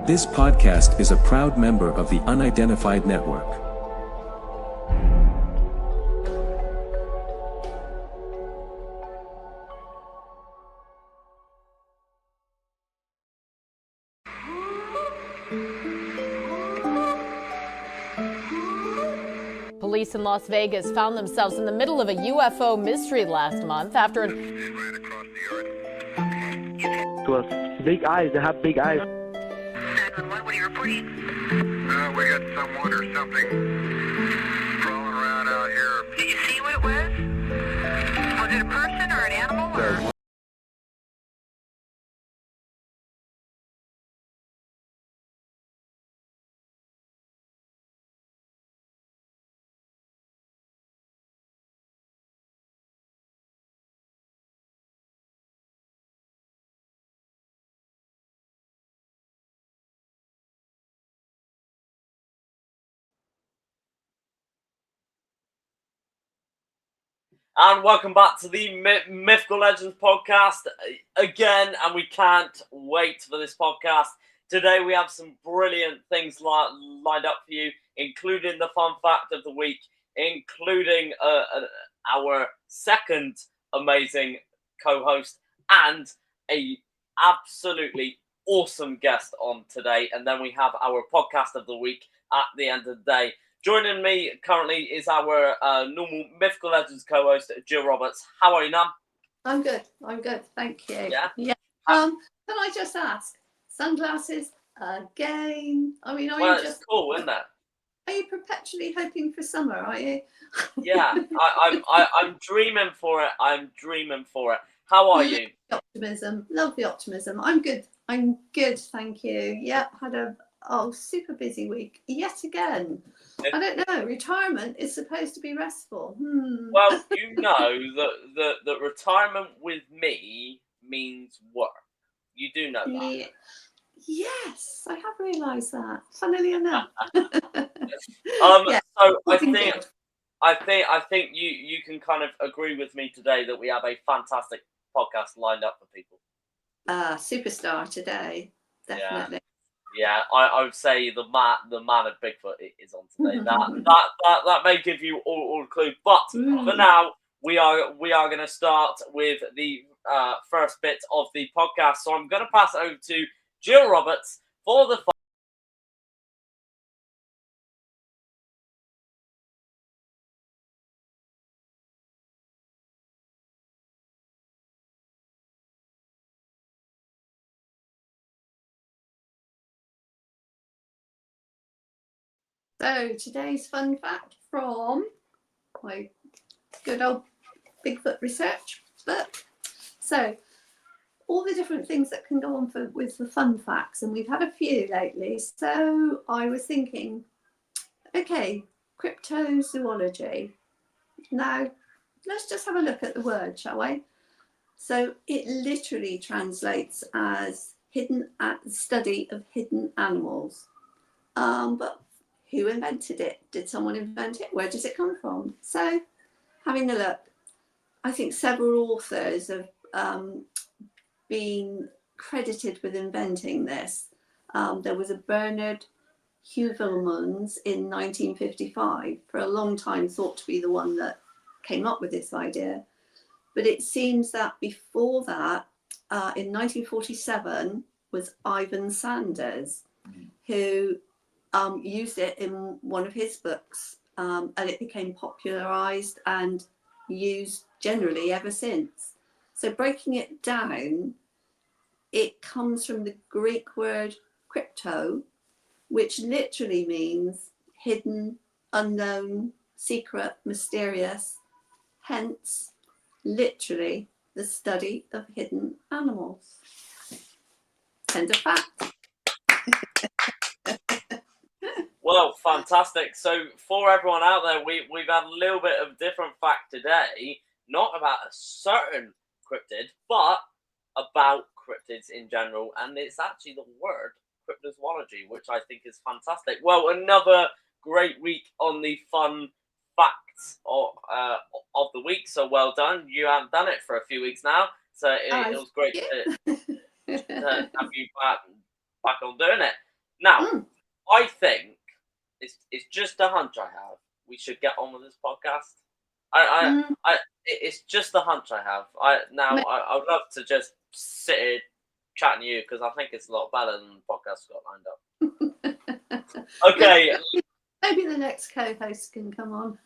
This podcast is a proud member of the Unidentified Network. Police in Las Vegas found themselves in the middle of a UFO mystery last month after To us, big eyes. They have big eyes. 911, what are you reporting? We got someone or something crawling around out here. Did you see what it was? Was it a person or an animal or? And welcome back to the Mythical Legends podcast again, and we can't wait for this podcast. Today we have some brilliant things lined up for you, including the fun fact of the week, including our second amazing co-host and a absolutely awesome guest on today. And then we have our podcast of the week at the end of the day. Joining me currently is our normal Mythical Legends co-host, Jill Roberts. How are you, Nam? I'm good. Thank you. Yeah? Can I just ask, sunglasses again? I mean, It's cool, isn't it? Are you perpetually hoping for summer, are you? Yeah, I'm dreaming for it. How are you? Love the optimism. I'm good, thank you. Yep, had a super busy week yet again. I don't know. Retirement is supposed to be restful. Well, you know that retirement with me means work. You do know that. Yeah. Yes, I have realised that. Funnily enough. Yeah. So I think you can kind of agree with me today that we have a fantastic podcast lined up for people. Superstar today, definitely. Yeah, I would say the man of Bigfoot is on today. that may give you all a clue. But for now, we are going to start with the first bit of the podcast. So I'm going to pass it over to Jill Roberts for the. So today's fun fact from my good old Bigfoot research book. So all the different things that can go on with the fun facts, and we've had a few lately. So I was thinking, okay, cryptozoology. Now let's just have a look at the word, shall we? So it literally translates as study of hidden animals. But who invented it? Did someone invent it? Where does it come from? So, having a look, I think several authors have been credited with inventing this. There was a Bernard Heuvelmans in 1955, for a long time thought to be the one that came up with this idea. But it seems that before that, in 1947, was Ivan Sanders, who used it in one of his books, and it became popularized and used generally ever since. So breaking it down, it comes from the Greek word crypto, which literally means hidden, unknown, secret, mysterious, hence literally the study of hidden animals. End of fact. Well, fantastic. So for everyone out there, we've had a little bit of different fact today, not about a certain cryptid, but about cryptids in general, and it's actually the word cryptozoology, which I think is fantastic. Well, another great week on the fun facts of the week, so well done. You haven't done it for a few weeks now, so it was great to have you back on doing it. Now, I think it's just a hunch I have. We should get on with this podcast. It's just a hunch I have. I would love to just sit here chatting to you because I think it's a lot better than the podcast got lined up. Okay. Maybe the next co-host can come on.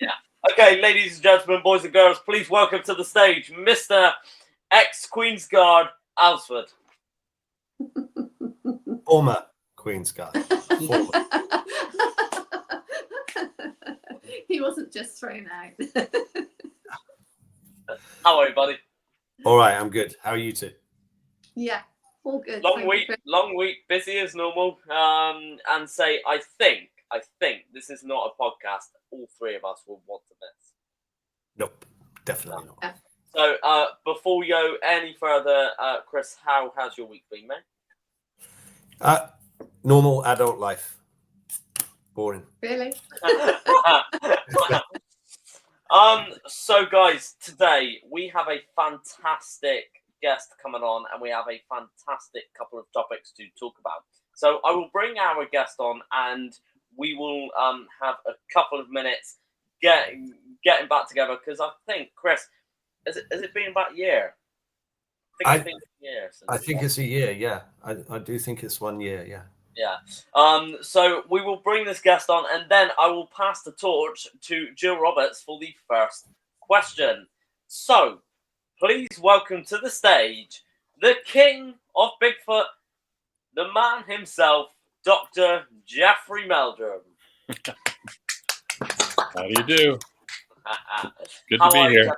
Yeah. Okay, ladies and gentlemen, boys and girls, please welcome to the stage Mr. ex-Queen's Guard Allsford. Former Queen's Guard. He wasn't just thrown out. How are you, buddy? All right, I'm good. How are you two? Yeah, all good. Long week, busy as normal. And say, I think this is not a podcast all three of us will want to miss. Nope, definitely not. Yeah. So, before we go any further, Chris, how has your week been, mate? Normal adult life. Boring. Really? So guys, today we have a fantastic guest coming on, and we have a fantastic couple of topics to talk about. So I will bring our guest on, and we will have a couple of minutes getting back together, because I think, Chris, has it been about a year? I think it's a year. Yeah, I do think it's 1 year. Yeah. Yeah. So we will bring this guest on, and then I will pass the torch to Jill Roberts for the first question. So, please welcome to the stage the king of Bigfoot, the man himself, Dr. Jeffrey Meldrum. How do you do? Good to be here.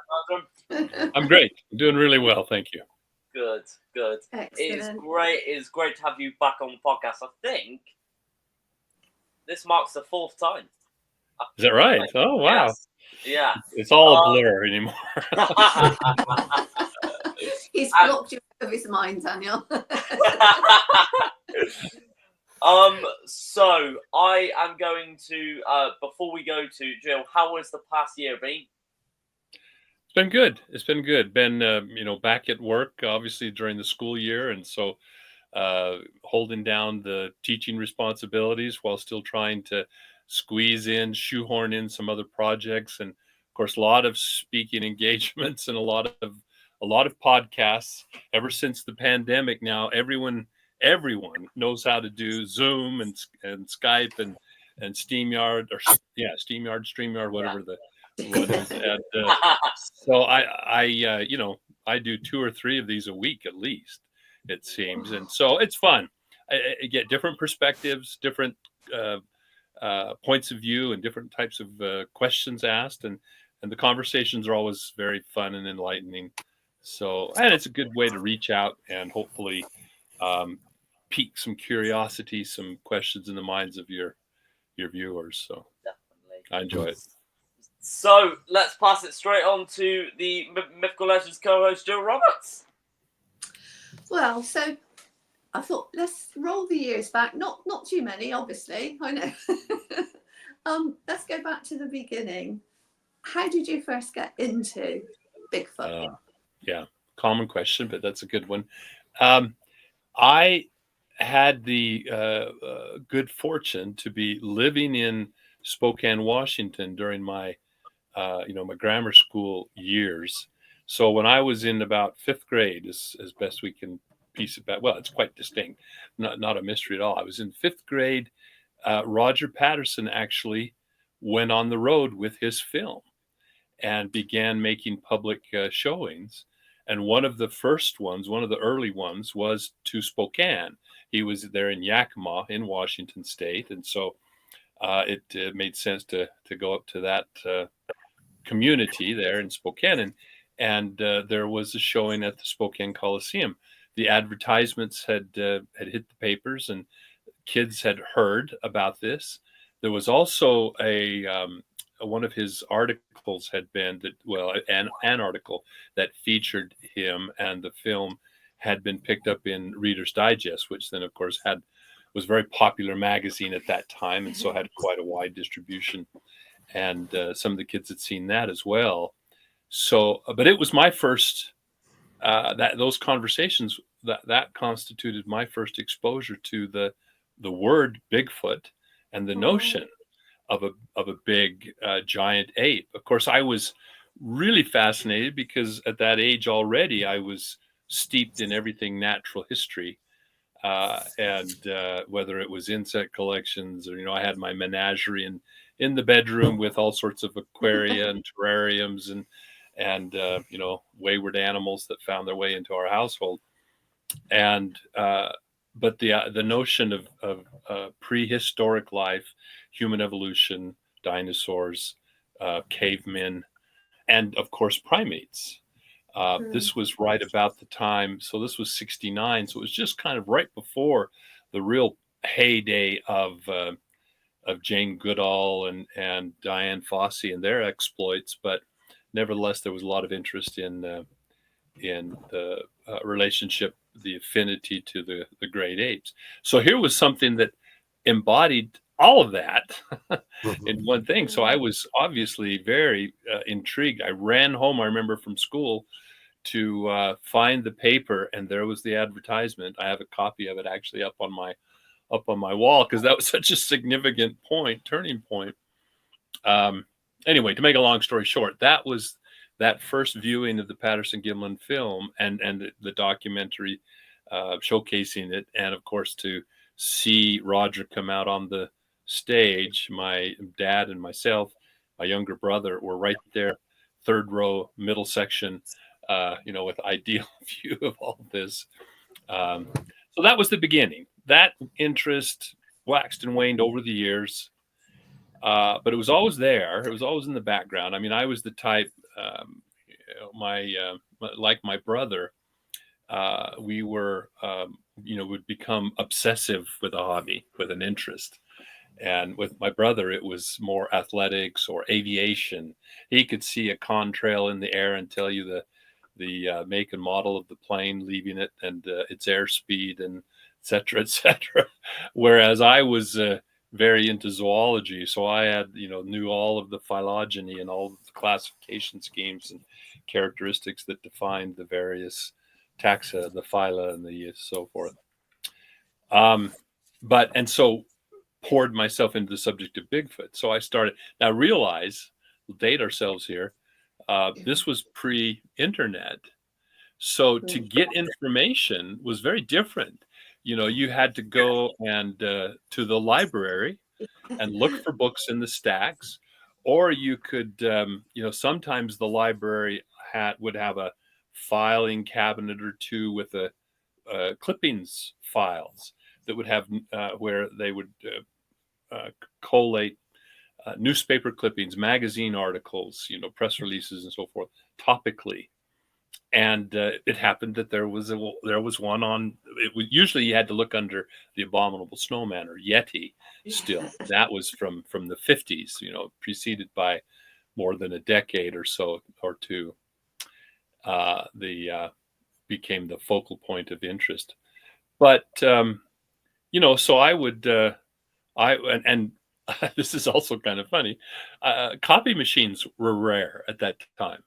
I'm great. I'm doing really well, thank you. Good. Excellent. It's great to have you back on the podcast. I think this marks the fourth time. Is that right? Oh, wow. Yes. Yeah. It's all a blur anymore. He's blocked you out of his mind, Daniel. So I am going to, before we go to Jill, how has the past year been? It's been good. Been, back at work, obviously, during the school year. And so holding down the teaching responsibilities while still trying to shoehorn in some other projects. And, of course, a lot of speaking engagements and a lot of podcasts. Ever since the pandemic now, everyone knows how to do Zoom and Skype and StreamYard, whatever so I do 2 or 3 of these a week at least, it seems, and so it's fun. I get different perspectives, different points of view, and different types of questions asked, and the conversations are always very fun and enlightening. So, and it's a good way to reach out and hopefully pique some curiosity, some questions in the minds of your viewers. So definitely, I enjoy it. So let's pass it straight on to the Mythical Legends co-host, Jill Roberts. Well, so I thought let's roll the years back. Not too many, obviously. I know. Let's go back to the beginning. How did you first get into Bigfoot? Yeah, common question, but that's a good one. I had the good fortune to be living in Spokane, Washington during my my grammar school years. So when I was in about 5th grade, as best we can piece it back, well, it's quite distinct, not a mystery at all. I was in 5th grade. Roger Patterson actually went on the road with his film and began making public showings. And one of the early ones was to Spokane. He was there in Yakima in Washington State. And so it made sense to go up to that community there in Spokane, and there was a showing at the Spokane Coliseum. The advertisements had hit the papers, and kids had heard about this. There was also one of his articles had been an article that featured him, and the film had been picked up in Reader's Digest, which then, of course, was a very popular magazine at that time, and so had quite a wide distribution. And some of the kids had seen that as well. So, but it was my first, those conversations, that constituted my first exposure to the the word Bigfoot and the notion of a big giant ape. Of course, I was really fascinated because at that age already I was steeped in everything natural history, and whether it was insect collections or I had my menagerie in the bedroom with all sorts of aquaria and terrariums and wayward animals that found their way into our household. And but the notion of prehistoric life, human evolution, dinosaurs, cavemen, and of course primates. This was right about the time. So this was 1969. So it was just kind of right before the real heyday of Jane Goodall and Diane Fossey and their exploits. But nevertheless, there was a lot of interest in the relationship, the affinity to the great apes. So here was something that embodied all of that in one thing. So I was obviously very intrigued. I ran home, I remember, from school to find the paper, and there was the advertisement. I have a copy of it actually up on my wall because that was such a significant turning point. Anyway, to make a long story short, that was that first viewing of the Patterson-Gimlin film and the documentary showcasing it, and of course to see Roger come out on the stage. My dad and myself, my younger brother, were right there, third row, middle section, with ideal view of all of this. So that was the beginning. That interest waxed and waned over the years, but it was always there. It was always in the background. I mean, I was the type, like my brother, we were, would become obsessive with a hobby, with an interest. And with my brother, it was more athletics or aviation. He could see a contrail in the air and tell you the make and model of the plane leaving it and its airspeed and et cetera, et cetera. Whereas I was very into zoology. So I had, knew all of the phylogeny and all of the classification schemes and characteristics that defined the various taxa, the phyla and the so forth. And so poured myself into the subject of Bigfoot. So I started, now realize, we'll date ourselves here, this was pre-internet. So to get information was very different. You had to go and to the library and look for books in the stacks, or you could, sometimes the library would have a filing cabinet or two with clippings files that would have where they would collate newspaper clippings, magazine articles, press releases and so forth, topically. And it happened that there was one on. Usually you had to look under the Abominable Snowman or Yeti. Still, that was from the 50s. Preceded by more than a decade or so or two. Became the focal point of interest. But so I would this is also kind of funny. Copy machines were rare at that time.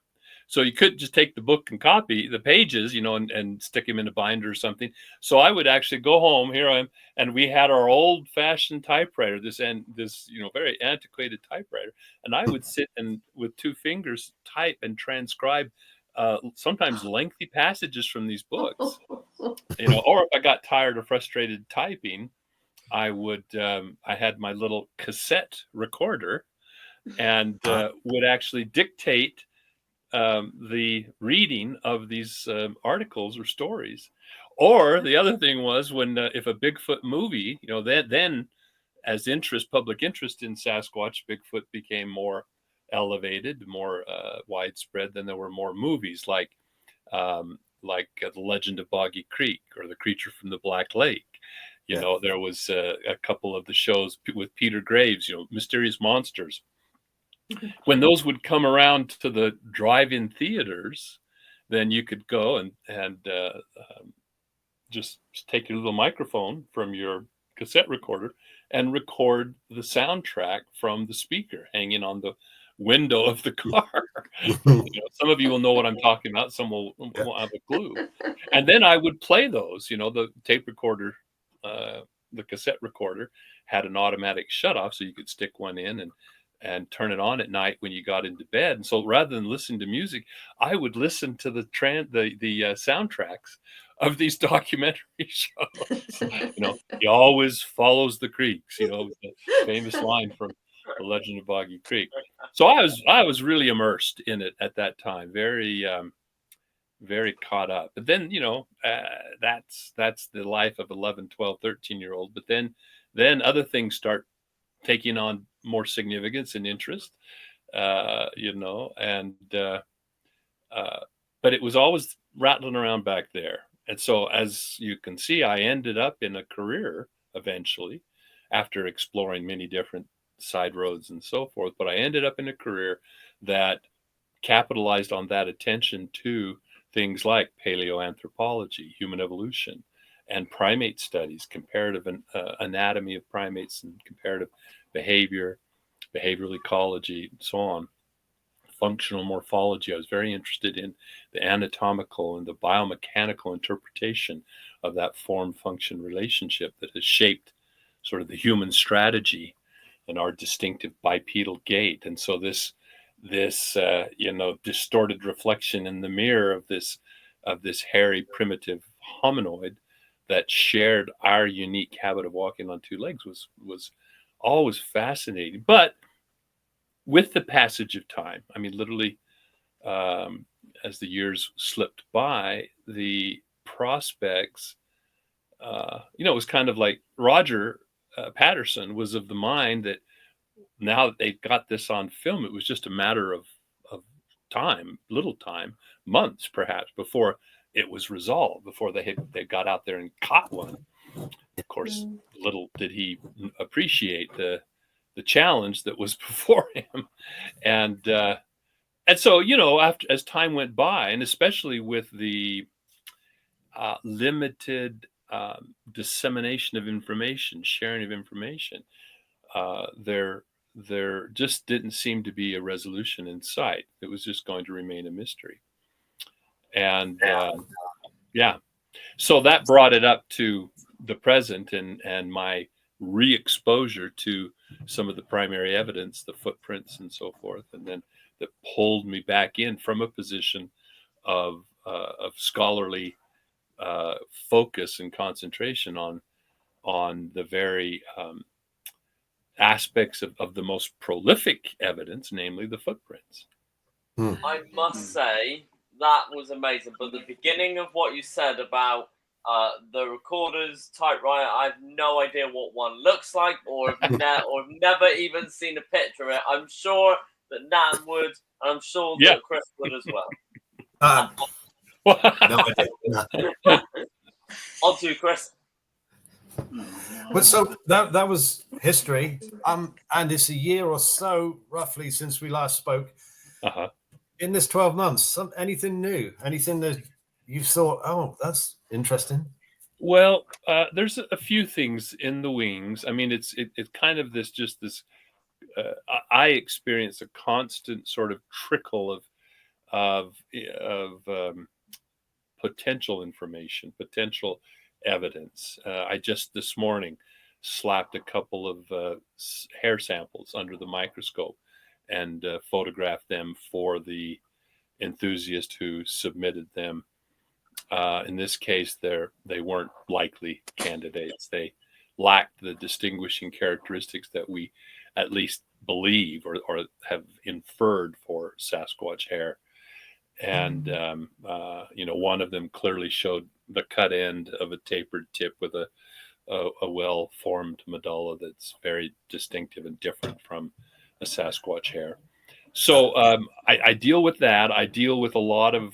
So you couldn't just take the book and copy the pages, and stick them in a binder or something. So I would actually go home, here I am, and we had our old fashioned typewriter, this very antiquated typewriter. And I would sit and with two fingers type and transcribe sometimes lengthy passages from these books, or if I got tired or frustrated typing, I had my little cassette recorder and would actually dictate the reading of these articles or stories. Or the other thing was when if a Bigfoot movie, then as public interest in Sasquatch, Bigfoot became more elevated, more widespread, then there were more movies like The Legend of Boggy Creek or The Creature from the Black Lake. There was a couple of the shows with Peter Graves, Mysterious Monsters. When those would come around to the drive-in theaters, then you could go and just take your little microphone from your cassette recorder and record the soundtrack from the speaker hanging on the window of the car. Some of you will know what I'm talking about. Some won't have a clue. And then I would play those. The tape recorder the cassette recorder had an automatic shut off, so you could stick one in and turn it on at night when you got into bed. And so rather than listening to music, I would listen to the soundtracks of these documentary shows. He always follows the creeks, the famous line from The Legend of Boggy Creek. So I was really immersed in it at that time, very very caught up. But then, that's the life of 11, 12, 13-year-old. But then other things start taking on more significance and interest, and but it was always rattling around back there. And so, as you can see, I ended up in a career eventually after exploring many different side roads and so forth. But I ended up in a career that capitalized on that attention to things like paleoanthropology, human evolution, and primate studies, comparative anatomy of primates and comparative behavior, behavioral ecology, and so on. Functional morphology. I was very interested in the anatomical and the biomechanical interpretation of that form-function relationship that has shaped sort of the human strategy and our distinctive bipedal gait. And so this distorted reflection in the mirror of this hairy primitive hominoid that shared our unique habit of walking on two legs was always fascinating. But with the passage of time, I mean, literally, as the years slipped by, the prospects, it was kind of like Roger Patterson was of the mind that now that they've got this on film, it was just a matter of time, little time, months perhaps, before it was resolved, before they got out there and caught one. Of course, little did he appreciate the challenge that was before him. And so, as time went by, and especially with the limited dissemination of information, sharing of information, there just didn't seem to be a resolution in sight. It was just going to remain a mystery. And so that brought it up to the present and my re-exposure to some of the primary evidence, the footprints and so forth, and then that pulled me back in from a position of scholarly focus and concentration on the very aspects of the most prolific evidence, namely the footprints. I must say that was amazing. But the beginning of what you said about the recorder's typewriter, I have no idea what one looks like, or have never even seen a picture of it. I'm sure that Nan would, and I'm sure that Chris would as well. No idea. On to Chris. But so that was history, and it's a year or so roughly since we last spoke. In this 12 months, anything new, anything that you thought, oh, that's interesting? Well, there's a few things in the wings. I mean, it's kind of this I experience a constant sort of trickle of potential information, potential evidence. I just this morning slapped a couple of hair samples under the microscope and photographed them for the enthusiast who submitted them. In this case, they weren't likely candidates. They lacked the distinguishing characteristics that we at least believe or have inferred for Sasquatch hair. And, one of them clearly showed the cut end of a tapered tip with a well-formed medulla that's very distinctive and different from a Sasquatch hair. So I deal with that. I deal with a lot of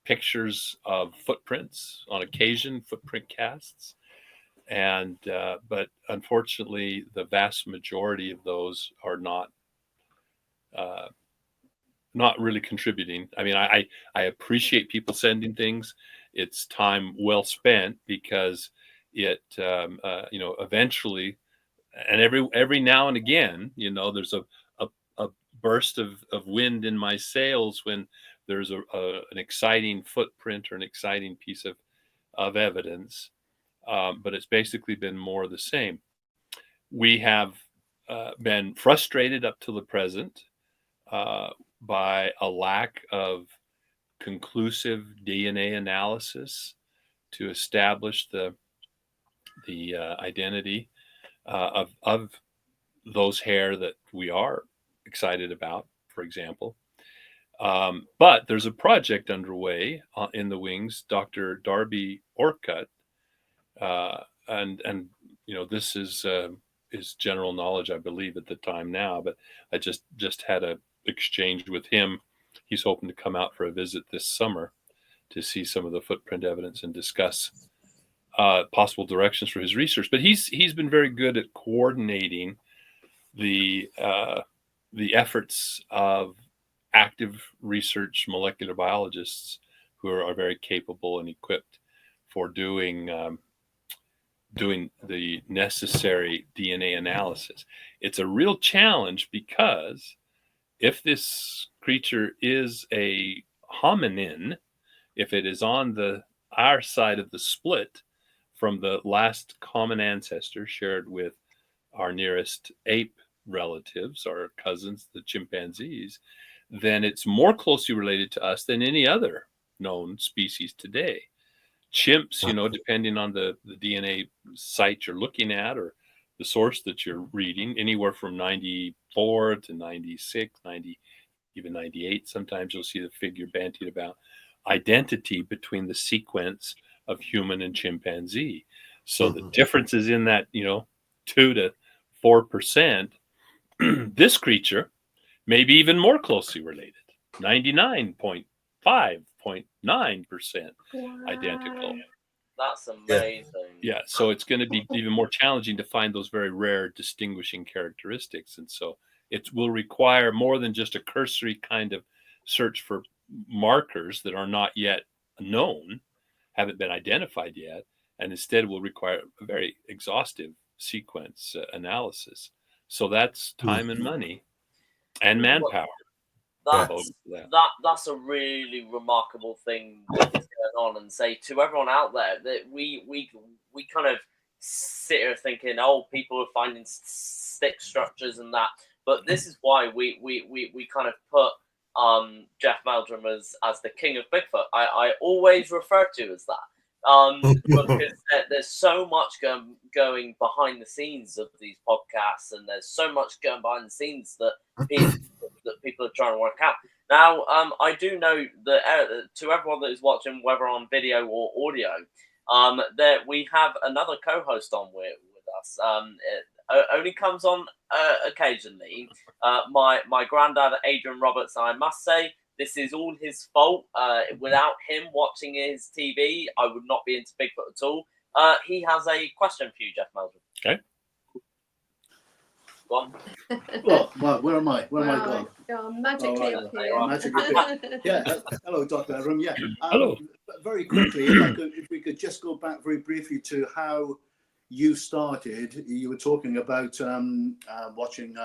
pictures of footprints, on occasion footprint casts, and but unfortunately the vast majority of those are not really contributing. I mean, I appreciate people sending things. It's time well spent, because it eventually, and every now and again, there's a burst of wind in my sails when there's an exciting footprint or an exciting piece of evidence. but it's basically been more of the same. We have been frustrated up to the present by a lack of conclusive DNA analysis to establish the identity of those hair that we are excited about, for example. But there's a project underway in the wings. Dr. Darby Orcutt, and this is general knowledge, I believe, at the time now. But I just had a exchange with him. He's hoping to come out for a visit this summer to see some of the footprint evidence and discuss possible directions for his research. But he's been very good at coordinating the efforts of active research molecular biologists who are very capable and equipped for doing the necessary DNA analysis. It's a real challenge because if this creature is a hominin, if it is on our side of the split from the last common ancestor shared with our nearest ape relatives, our cousins, the chimpanzees, then it's more closely related to us than any other known species today. Chimps, depending on the DNA site you're looking at or the source that you're reading, anywhere from 94 to 96, 90, even 98. Sometimes you'll see the figure bandied about identity between the sequence of human and chimpanzee. So the difference is in that, 2 to 4%. This creature may be even more closely related, 99.5.9% identical. That's amazing. Yeah, so it's going to be even more challenging to find those very rare distinguishing characteristics. And so it will require more than just a cursory kind of search for markers that are not yet known, haven't been identified yet, and instead will require a very exhaustive sequence analysis. So that's time and money and manpower. That's a really remarkable thing that is going on, and say to everyone out there that we kind of sit here thinking, oh, people are finding stick structures and that, but this is why we kind of put Jeff Meldrum as the king of Bigfoot. I always refer to as that. Because there's so much going behind the scenes of these podcasts, and there's so much going behind the scenes that people are trying to work out. Now, I do know that to everyone that is watching, whether on video or audio, that we have another co-host on with us. It only comes on occasionally. My granddad, Adrian Roberts, I must say, this is all his fault. Without him watching his TV, I would not be into Bigfoot at all. He has a question for you, Jeff Meldrum. Okay. Go on. Well, where am I? Where am I going? You're magically up here. Magically appear. Yeah. Hello, Dr. Meldrum. Yeah. Hello. Very quickly, if we could just go back very briefly to how you started. You were talking about watching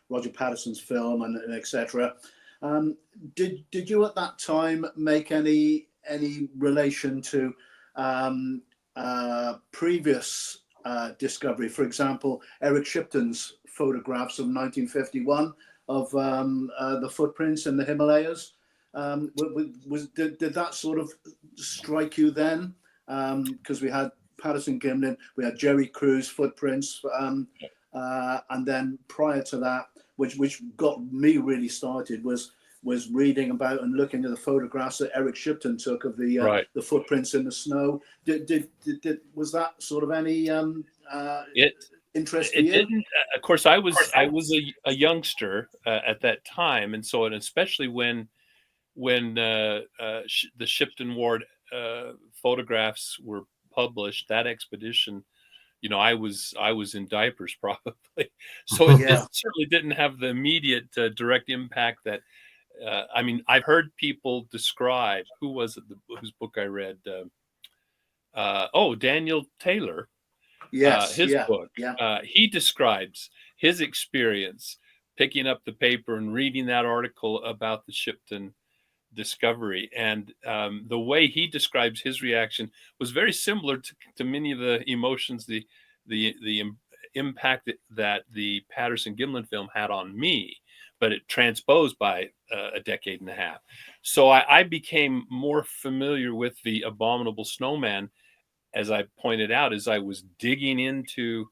Roger Patterson's film and etc. Did you at that time make any relation to previous discovery? For example, Eric Shipton's photographs of 1951 of the footprints in the Himalayas. Did that sort of strike you then? Because we had Patterson Gimlin, we had Jerry Crew's footprints, and then prior to that, which got me really started, was reading about and looking at the photographs that Eric Shipton took of the footprints in the snow. Was that sort of any interest to you? It didn't. Of course, I was a youngster at that time, and so, and especially when the Shipton Ward photographs were published, that expedition, I was in diapers probably, so it certainly didn't have the immediate direct impact that. I've heard people describe, who was it whose book I read? Daniel Taylor. Yes, his book. Yeah. He describes his experience picking up the paper and reading that article about the Shipton discovery, and the way he describes his reaction was very similar to many of the emotions, the impact that the Patterson-Gimlin film had on me, but it transposed by a decade and a half. So I became more familiar with the abominable snowman, as I pointed out, as I was digging into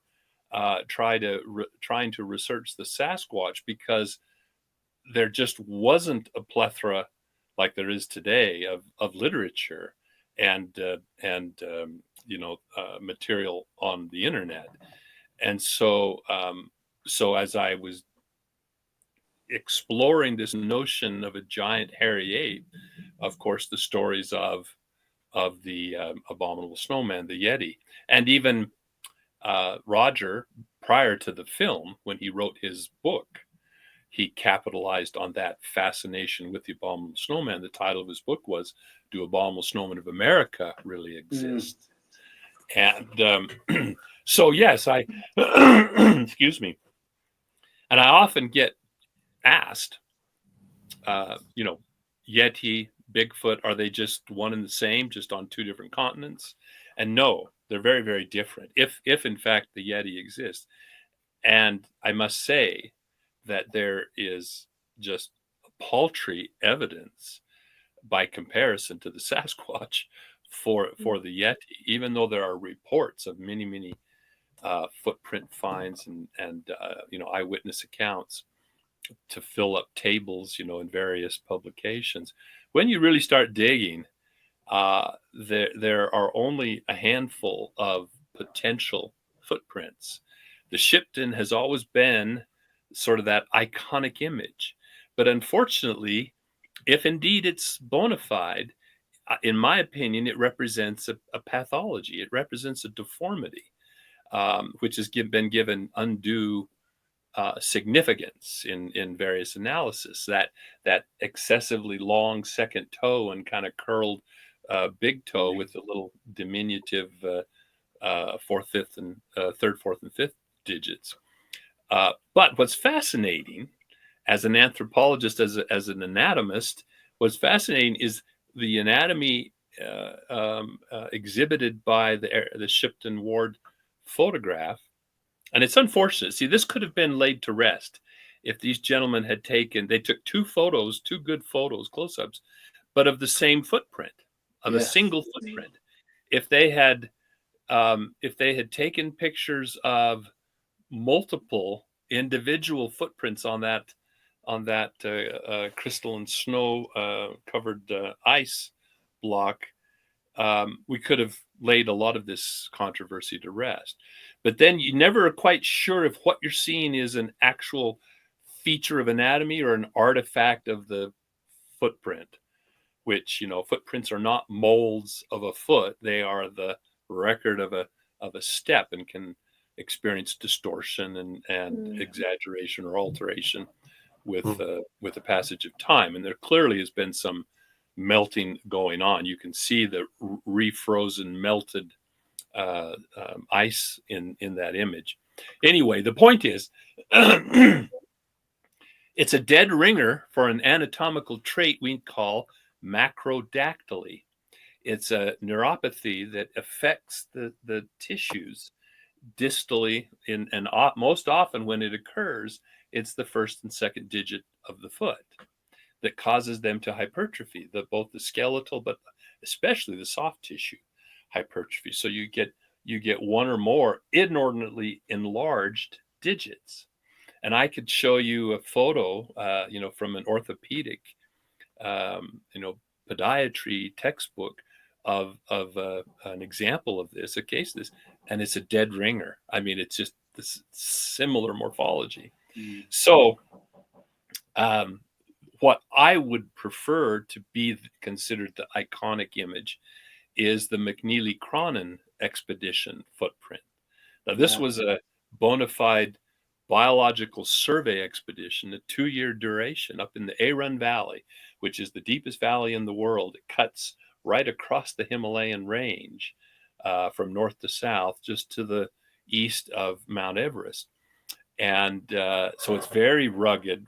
trying to research the Sasquatch, because there just wasn't a plethora like there is today of literature and material on the internet. And so as I was exploring this notion of a giant hairy ape, of course, the stories of the abominable snowman, the Yeti, and even Roger, prior to the film, when he wrote his book, he capitalized on that fascination with the abominable snowman. The title of his book was "Do Abominable Snowmen of America Really Exist?" And so, yes, I excuse me, and I often get asked, Yeti, Bigfoot, are they just one and the same, just on two different continents? And no, they're very, very different, if in fact the Yeti exists. And I must say that there is just paltry evidence by comparison to the Sasquatch for the Yeti, even though there are reports of many footprint finds and eyewitness accounts to fill up tables, in various publications. When you really start digging, there are only a handful of potential footprints. The Shipton has always been sort of that iconic image, but unfortunately, if indeed it's bona fide, in my opinion, it represents a pathology. It represents a deformity, which has been given undue significance in various analysis. That excessively long second toe and kind of curled big toe with the little diminutive fourth, fifth, and third, fourth, and fifth digits. But what's fascinating, as an anthropologist, as an anatomist, what's fascinating is the anatomy exhibited by the Shipton Ward photograph. And it's unfortunate. See, this could have been laid to rest if these gentlemen they took two good photos, close-ups, but of the same footprint, of a single footprint. If they had taken pictures of multiple individual footprints on that crystal and snow covered ice block, we could have laid a lot of this controversy to rest. But then you never are quite sure if what you're seeing is an actual feature of anatomy or an artifact of the footprint, which, footprints are not molds of a foot. They are the record of a step and can experience distortion and exaggeration or alteration with the passage of time. And there clearly has been some melting going on. You can see the refrozen, melted ice in that image. Anyway, the point is, it's a dead ringer for an anatomical trait we call macrodactyly. It's a neuropathy that affects the tissues distally, and most often when it occurs, it's the first and second digit of the foot that causes them to hypertrophy, both the skeletal, but especially the soft tissue hypertrophy. So you get one or more inordinately enlarged digits. And I could show you a photo, from an orthopedic, podiatry textbook of an example of this, a case of this, and it's a dead ringer. I mean, it's just this similar morphology. So, what I would prefer to be considered the iconic image is the McNeely-Cronin expedition footprint. Now, this was a bona fide biological survey expedition, a 2-year duration up in the Arun Valley, which is the deepest valley in the world. It cuts right across the Himalayan range from north to south, just to the east of Mount Everest. And so it's very rugged,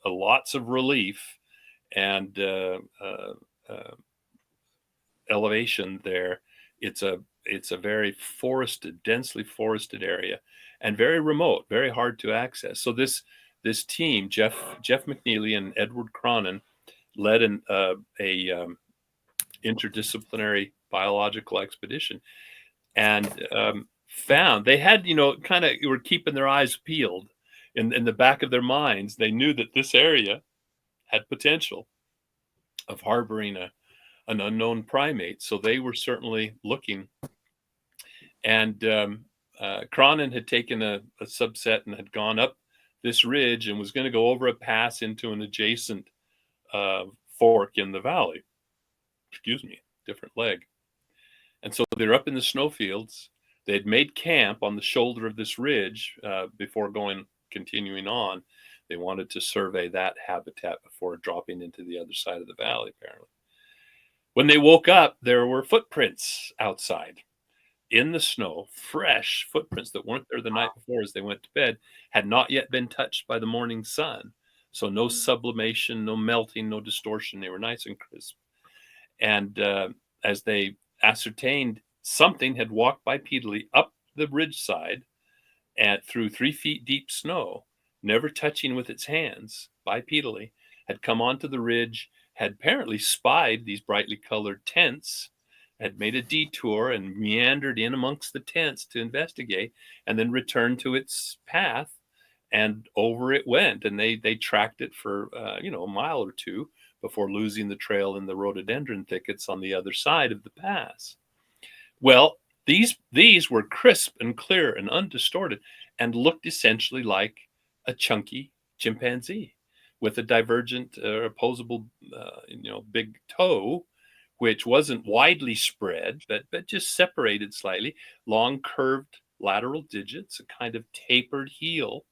lots of relief, and elevation there. It's a very forested, densely forested area, and very remote, very hard to access. So this team, Jeff McNeely and Edward Cronin, led a interdisciplinary biological expedition, and found they had, kind of were keeping their eyes peeled in the back of their minds. They knew that this area had potential of harboring an unknown primate, so they were certainly looking. And Cronin had taken a subset and had gone up this ridge and was going to go over a pass into an adjacent fork in the valley. Excuse me, different leg. And so they're up in the snowfields. They had made camp on the shoulder of this ridge before continuing on. They wanted to survey that habitat before dropping into the other side of the valley, apparently. When they woke up, there were footprints outside in the snow, fresh footprints that weren't there the night before as they went to bed, had not yet been touched by the morning sun. So no sublimation, no melting, no distortion. They were nice and crisp. And as they ascertained, something had walked bipedally up the ridge side and through 3 feet deep snow, never touching with its hands, bipedally, had come onto the ridge, had apparently spied these brightly colored tents, had made a detour and meandered in amongst the tents to investigate, and then returned to its path, and over it went. And they tracked it for a mile or two before losing the trail in the rhododendron thickets on the other side of the pass. Well, these were crisp and clear and undistorted, and looked essentially like a chunky chimpanzee with a divergent opposable big toe, which wasn't widely spread, but just separated slightly, long curved lateral digits, a kind of tapered heel,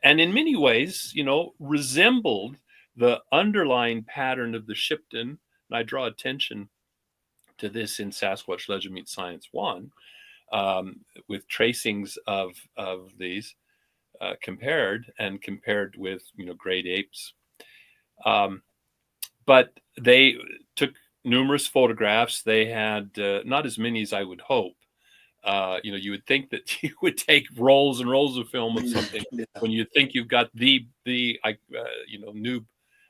and in many ways, resembled the underlying pattern of the Shipton. And I draw attention to this in Sasquatch Legend Meets Science 1, with tracings of these compared with great apes. But they took numerous photographs. They had not as many as I would hope. You would think that you would take rolls and rolls of film of something when you think you've got the new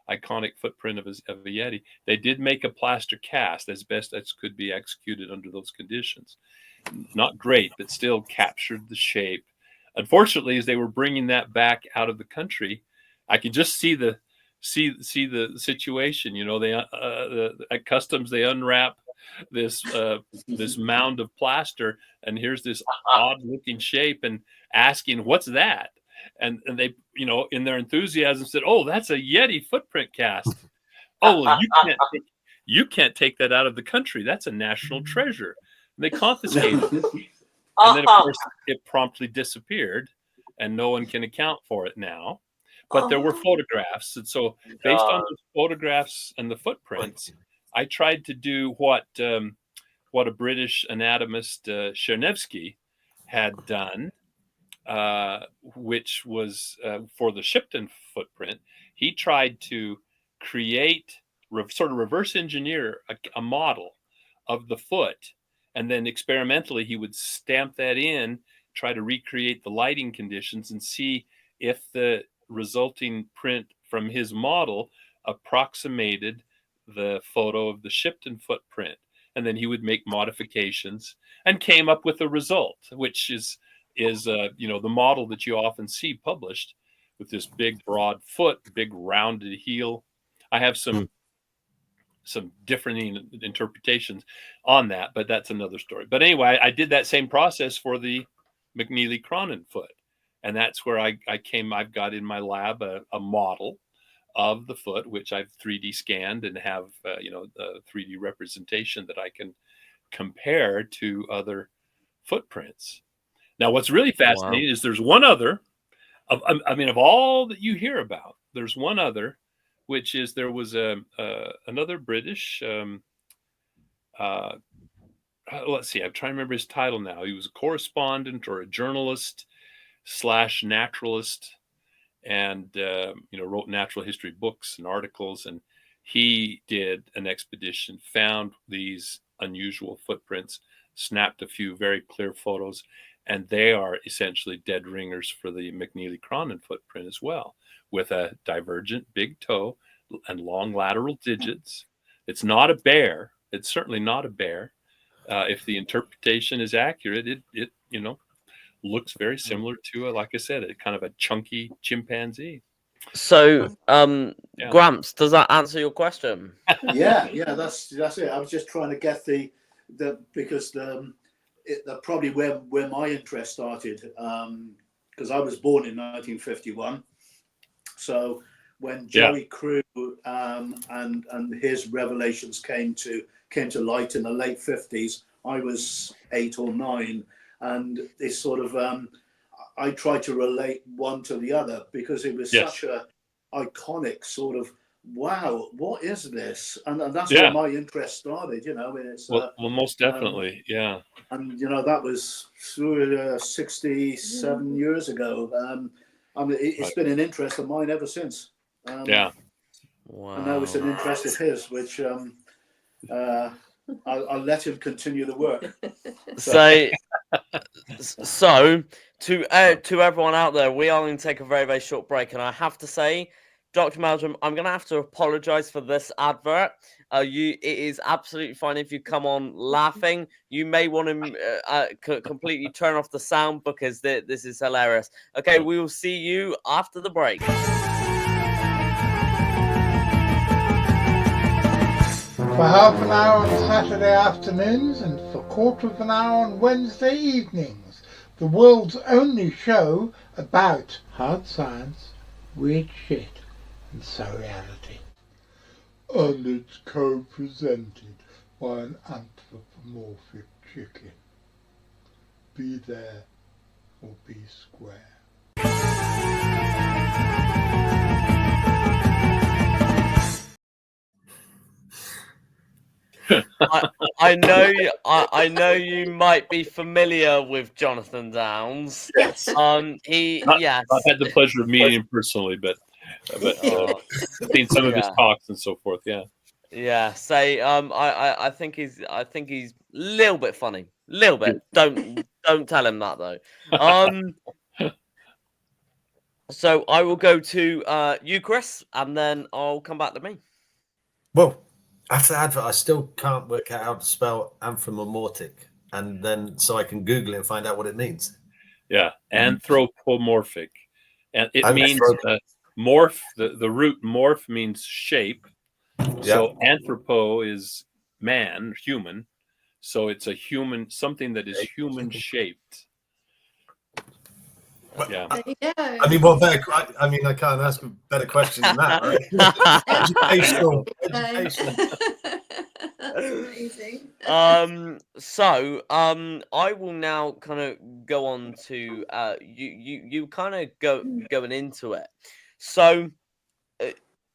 iconic footprint of a Yeti. They did make a plaster cast as best as could be executed under those conditions. Not great, but still captured the shape. Unfortunately, as they were bringing that back out of the country, I could just see the situation. They at customs, they unwrap this mound of plaster, and here's this odd looking shape, and asking, what's that? And they, in their enthusiasm, said, "Oh, that's a Yeti footprint cast." "Oh, well, you can't take that out of the country. That's a national treasure." And they confiscated it. And then, of course, it promptly disappeared, and no one can account for it now. But there were photographs, and so based on the photographs and the footprints, I tried to do what a British anatomist, Chernevsky, had done, which was for the Shipton footprint. He tried to create, sort of reverse engineer a model of the foot, and then experimentally he would stamp that in, try to recreate the lighting conditions, and see if the resulting print from his model approximated the photo of the Shipton footprint. And then he would make modifications and came up with a result, which is the model that you often see published, with this big broad foot, big rounded heel. I have some differing interpretations on that, but that's another story. But anyway, I did that same process for the McNeely Cronin foot, and that's where I've got in my lab a model of the foot, which I've 3D scanned and have a 3D representation that I can compare to other footprints. Now, what's really fascinating is there's one other, of all that you hear about, there's one other, which is there was another British, let's see, I'm trying to remember his title now. He was a correspondent or a journalist / naturalist, and wrote natural history books and articles. And he did an expedition, found these unusual footprints, snapped a few very clear photos, and they are essentially dead ringers for the McNeely-Cronin footprint as well, with a divergent big toe and long lateral digits. It's not a bear. It's certainly not a bear. If the interpretation is accurate, it looks very similar to, like I said, a kind of a chunky chimpanzee. So, Yeah. Gramps, does that answer your question? Yeah, that's it. I was just trying to get because probably where my interest started, because I was born in 1951. So when Joey Crew and his revelations came to light in the late 50s, I was 8 or 9, and it's sort of I tried to relate one to the other because it was such a iconic sort of, wow, what is this? And that's where my interest started. It's well, most definitely, yeah. And that was 67 years ago. It's been an interest of mine ever since. Wow. And now it's an interest of his, which I'll let him continue the work. So to everyone out there, we are going to take a very, very short break, and I have to say, Dr. Meldrum, I'm going to have to apologize for this advert. It is absolutely fine if you come on laughing. You may want to completely turn off the sound because this is hilarious. Okay, we will see you after the break. For half an hour on Saturday afternoons and for a quarter of an hour on Wednesday evenings, the world's only show about hard science, weird shit and surreality. And it's co-presented by an anthropomorphic chicken. Be there or be square. I know you might be familiar with Jonathan Downs. Yes. I've had the pleasure of meeting him personally, but seen some of his talks and so forth. Yeah. Yeah. I think he's a little bit funny. Little bit. Don't tell him that though. So I will go to you, Chris, and then I'll come back to me. Well, after the advert, I still can't work out how to spell anthropomorphic, and then so I can Google it and find out what it means. Yeah, anthropomorphic, and it means morph. The root morph means shape. So anthropo is man, human. So it's a human, something that is human shaped. Yeah. I mean, I can't ask a better question than that, right? Educational. Amazing. So I will now kind of go on to you kind of going into it. So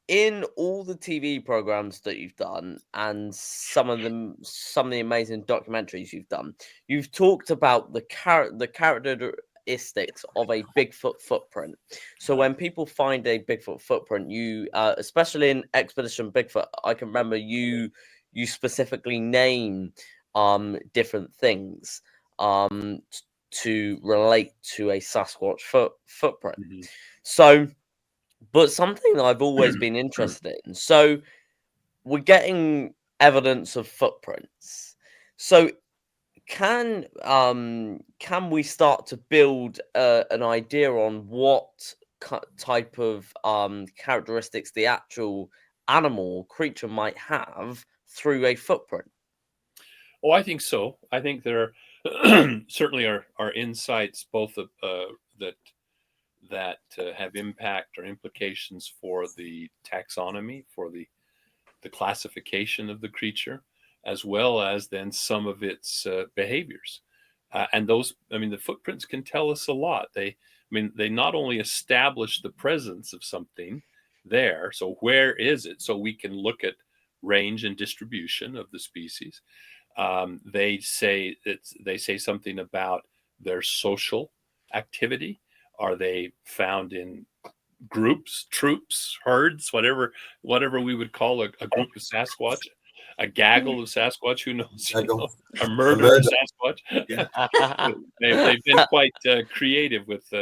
in all the TV programs that you've done and some of the amazing documentaries you've done, you've talked about the characteristics of a Bigfoot footprint. So when people find a Bigfoot footprint, you especially in Expedition Bigfoot, I can remember you specifically name different things to relate to a Sasquatch footprint. Mm-hmm. So, but something that I've always been interested in. So we're getting evidence of footprints. So can we start to build an idea on what type of characteristics the actual animal or creature might have through a footprint? Oh, I think so. I think there certainly are insights both of, that have impact or implications for the taxonomy, for the classification of the creature, as well as then some of its behaviors. And those, the footprints can tell us a lot. They not only establish the presence of something there, so where is it? So we can look at range and distribution of the species. They say something about their social activity. Are they found in groups, troops, herds, whatever we would call a group of Sasquatch, a gaggle of Sasquatch, who knows, a murder of Sasquatch. Yeah. They've been quite creative with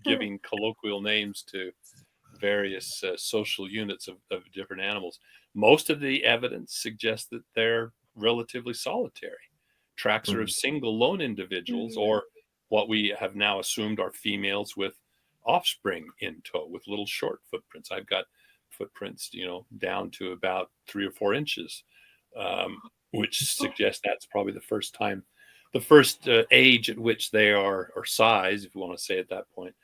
giving colloquial names to various social units of different animals. Most of the evidence suggests that they're relatively solitary. Tracks are of single lone individuals, or what we have now assumed are females with offspring in tow, with little short footprints. I've got footprints, down to about 3 or 4 inches, which suggests that's probably the first age at which they are, or size, if you want to say at that point,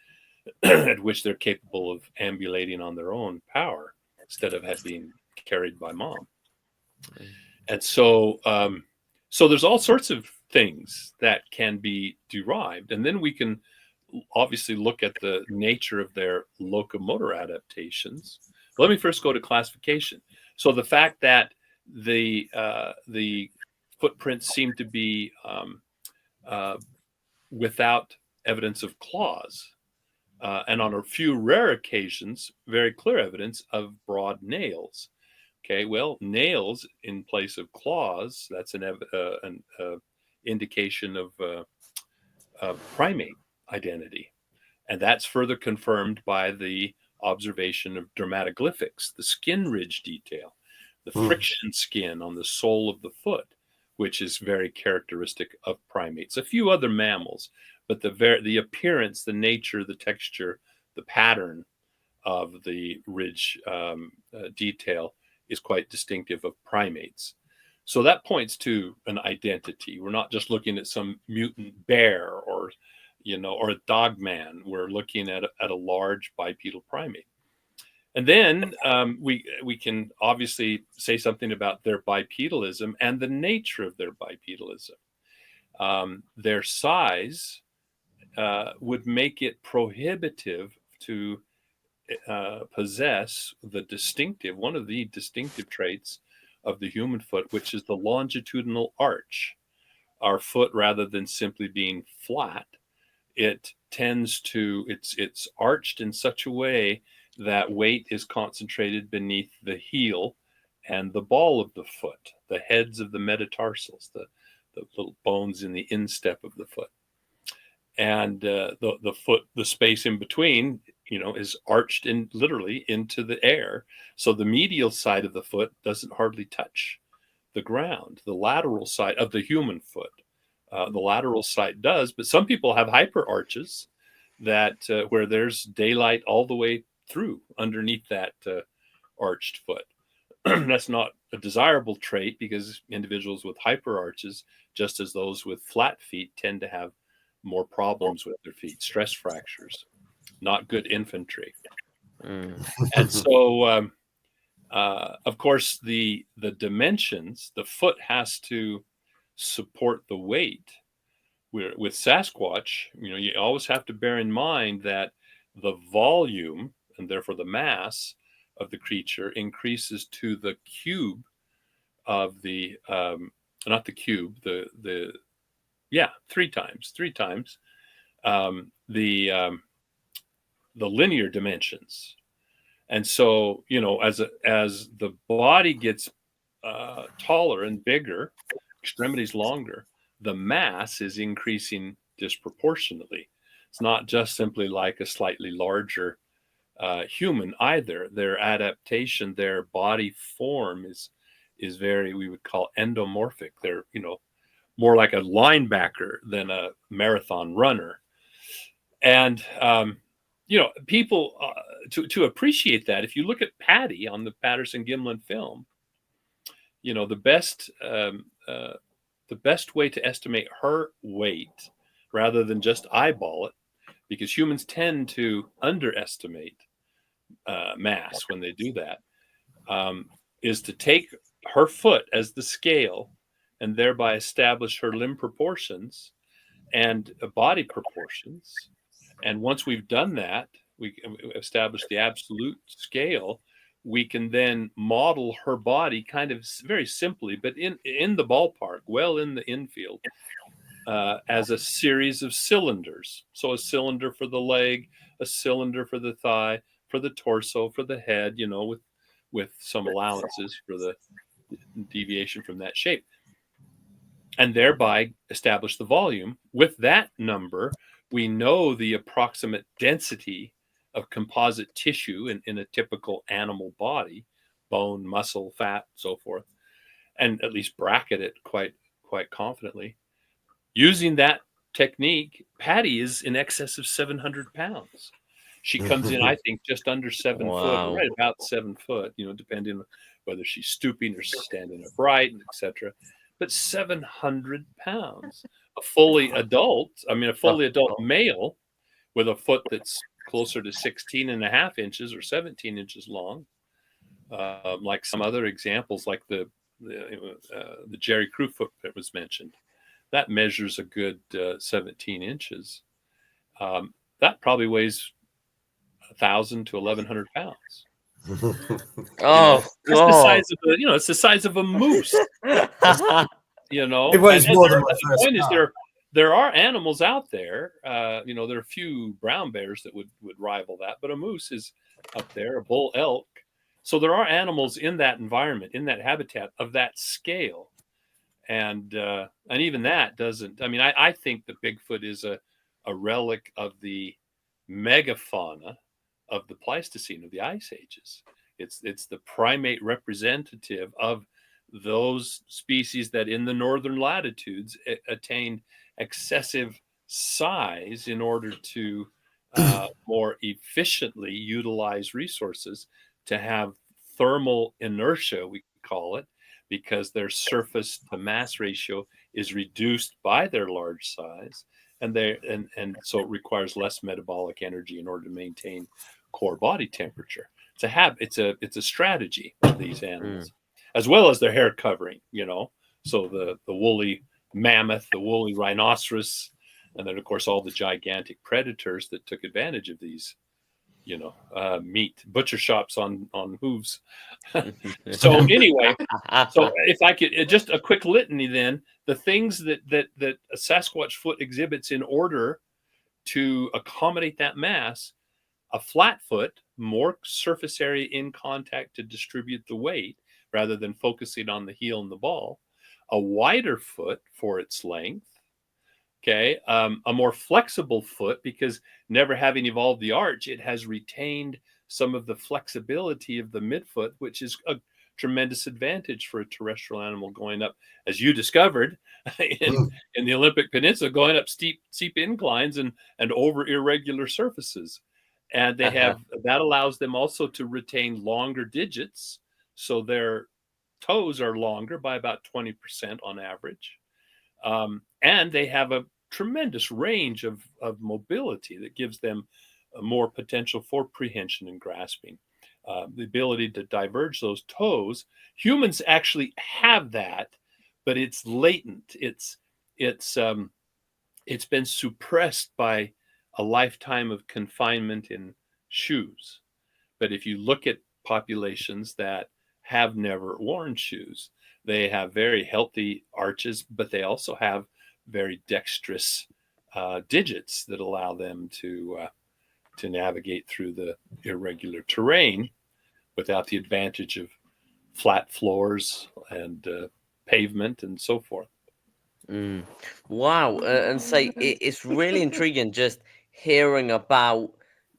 at which they're capable of ambulating on their own power instead of being carried by mom. And so there's all sorts of things that can be derived, and then we can obviously look at the nature of their locomotor adaptations. Let me first go to classification. So the fact that the footprints seem to be without evidence of claws, and on a few rare occasions, very clear evidence of broad nails. Okay, well, nails in place of claws, that's an indication of primate identity. And that's further confirmed by the observation of dermatoglyphics, the skin ridge detail, the friction skin on the sole of the foot, which is very characteristic of primates. A few other mammals, but the appearance, the nature, the texture, the pattern of the ridge detail is quite distinctive of primates. So that points to an identity. We're not just looking at some mutant bear or a dog man. We're looking at a large bipedal primate. And then we can obviously say something about their bipedalism and the nature of their bipedalism. Their size would make it prohibitive to possess one of the distinctive traits of the human foot, which is the longitudinal arch. Our foot, rather than simply being flat, it's arched in such a way that weight is concentrated beneath the heel and the ball of the foot, the heads of the metatarsals, the little bones in the instep of the foot. And the foot, the space in between, is arched literally into the air. So the medial side of the foot doesn't hardly touch the ground. The lateral side of the human foot, the lateral side does, but some people have hyper arches that where there's daylight all the way through underneath that arched foot. That's not a desirable trait, because individuals with hyper arches, just as those with flat feet, tend to have more problems with their feet, stress fractures, not good infantry. And so, of course, the dimensions, the foot has to support the weight. With Sasquatch, you always have to bear in mind that the volume, and therefore the mass of the creature, increases to the cube of the, not the cube, three times the linear dimensions. And so, as the body gets taller and bigger, extremities longer, the mass is increasing disproportionately. It's not just simply like a slightly larger human either. Their adaptation, their body form is very, we would call endomorphic. They're, more like a linebacker than a marathon runner. And, people, to appreciate that, if you look at Patty on the Patterson-Gimlin film, the best way to estimate her weight, rather than just eyeball it, because humans tend to underestimate mass when they do that, is to take her foot as the scale and thereby establish her limb proportions and body proportions. And once we've done that, we establish the absolute scale, we can then model her body kind of very simply, but in the ballpark, well in the infield, as a series of cylinders. So a cylinder for the leg, a cylinder for the thigh, for the torso, for the head, with some allowances for the deviation from that shape, and thereby establish the volume. With that number, we know the approximate density of composite tissue in a typical animal body, bone, muscle, fat, so forth, and at least bracket it quite confidently. Using that technique, Patty is in excess of 700 pounds. She comes in, I think, just under 7 foot, right about 7 foot, depending on whether she's stooping or standing upright, etc. But 700 pounds. A fully adult male with a foot that's closer to 16 and a half inches or 17 inches long, like some other examples, like the Jerry Crew foot that was mentioned. That measures a good 17 inches. That probably weighs 1,000 to 1,100 pounds. Oh, it's the size of it's the size of a moose. It weighs more than my first point is car. there are animals out there. There are a few brown bears that would rival that, but a moose is up there, a bull elk. So there are animals in that environment, in that habitat of that scale. And even that doesn't. I mean, I think the Bigfoot is a relic of the megafauna of the Pleistocene, of the Ice Ages. It's the primate representative of those species that in the northern latitudes attained excessive size in order to more efficiently utilize resources, to have thermal inertia, we call it, because their surface to mass ratio is reduced by their large size, and so it requires less metabolic energy in order to maintain core body temperature. It's a strategy of these animals, as well as their hair covering. So the woolly mammoth, the woolly rhinoceros, and then of course all the gigantic predators that took advantage of these meat butcher shops on hooves. So anyway, so if I could just a quick litany, then the things that a Sasquatch foot exhibits in order to accommodate that mass: a flat foot, more surface area in contact to distribute the weight rather than focusing on the heel and the ball; a wider foot for its length. Okay, a more flexible foot, because never having evolved the arch, it has retained some of the flexibility of the midfoot, which is a tremendous advantage for a terrestrial animal going up, as you discovered in the Olympic Peninsula, going up steep inclines and over irregular surfaces. And they have that allows them also to retain longer digits, so their toes are longer by about 20% on average. And they have a tremendous range of mobility that gives them more potential for prehension and grasping. The ability to diverge those toes. Humans actually have that, but it's latent. It's been suppressed by a lifetime of confinement in shoes. But if you look at populations that have never worn shoes, they have very healthy arches, but they also have very dexterous digits that allow them to navigate through the irregular terrain without the advantage of flat floors and pavement and so forth. Wow. And say it's really intriguing just hearing about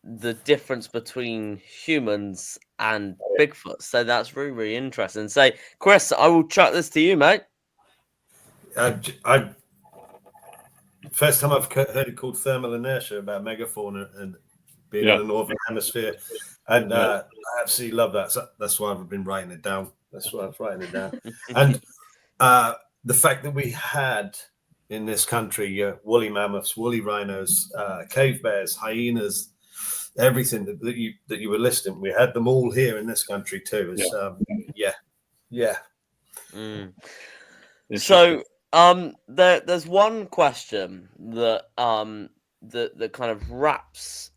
the difference between humans and Bigfoot. So that's really, really interesting. So, Chris, I will chuck this to you, mate. First time I've heard it called thermal inertia, about megafauna and being in the northern hemisphere, and I absolutely love that. So that's why I've been writing it down. And the fact that we had in this country woolly mammoths, woolly rhinos, cave bears, hyenas, everything that you were listing, we had them all here in this country too. So there's one question that that kind of wraps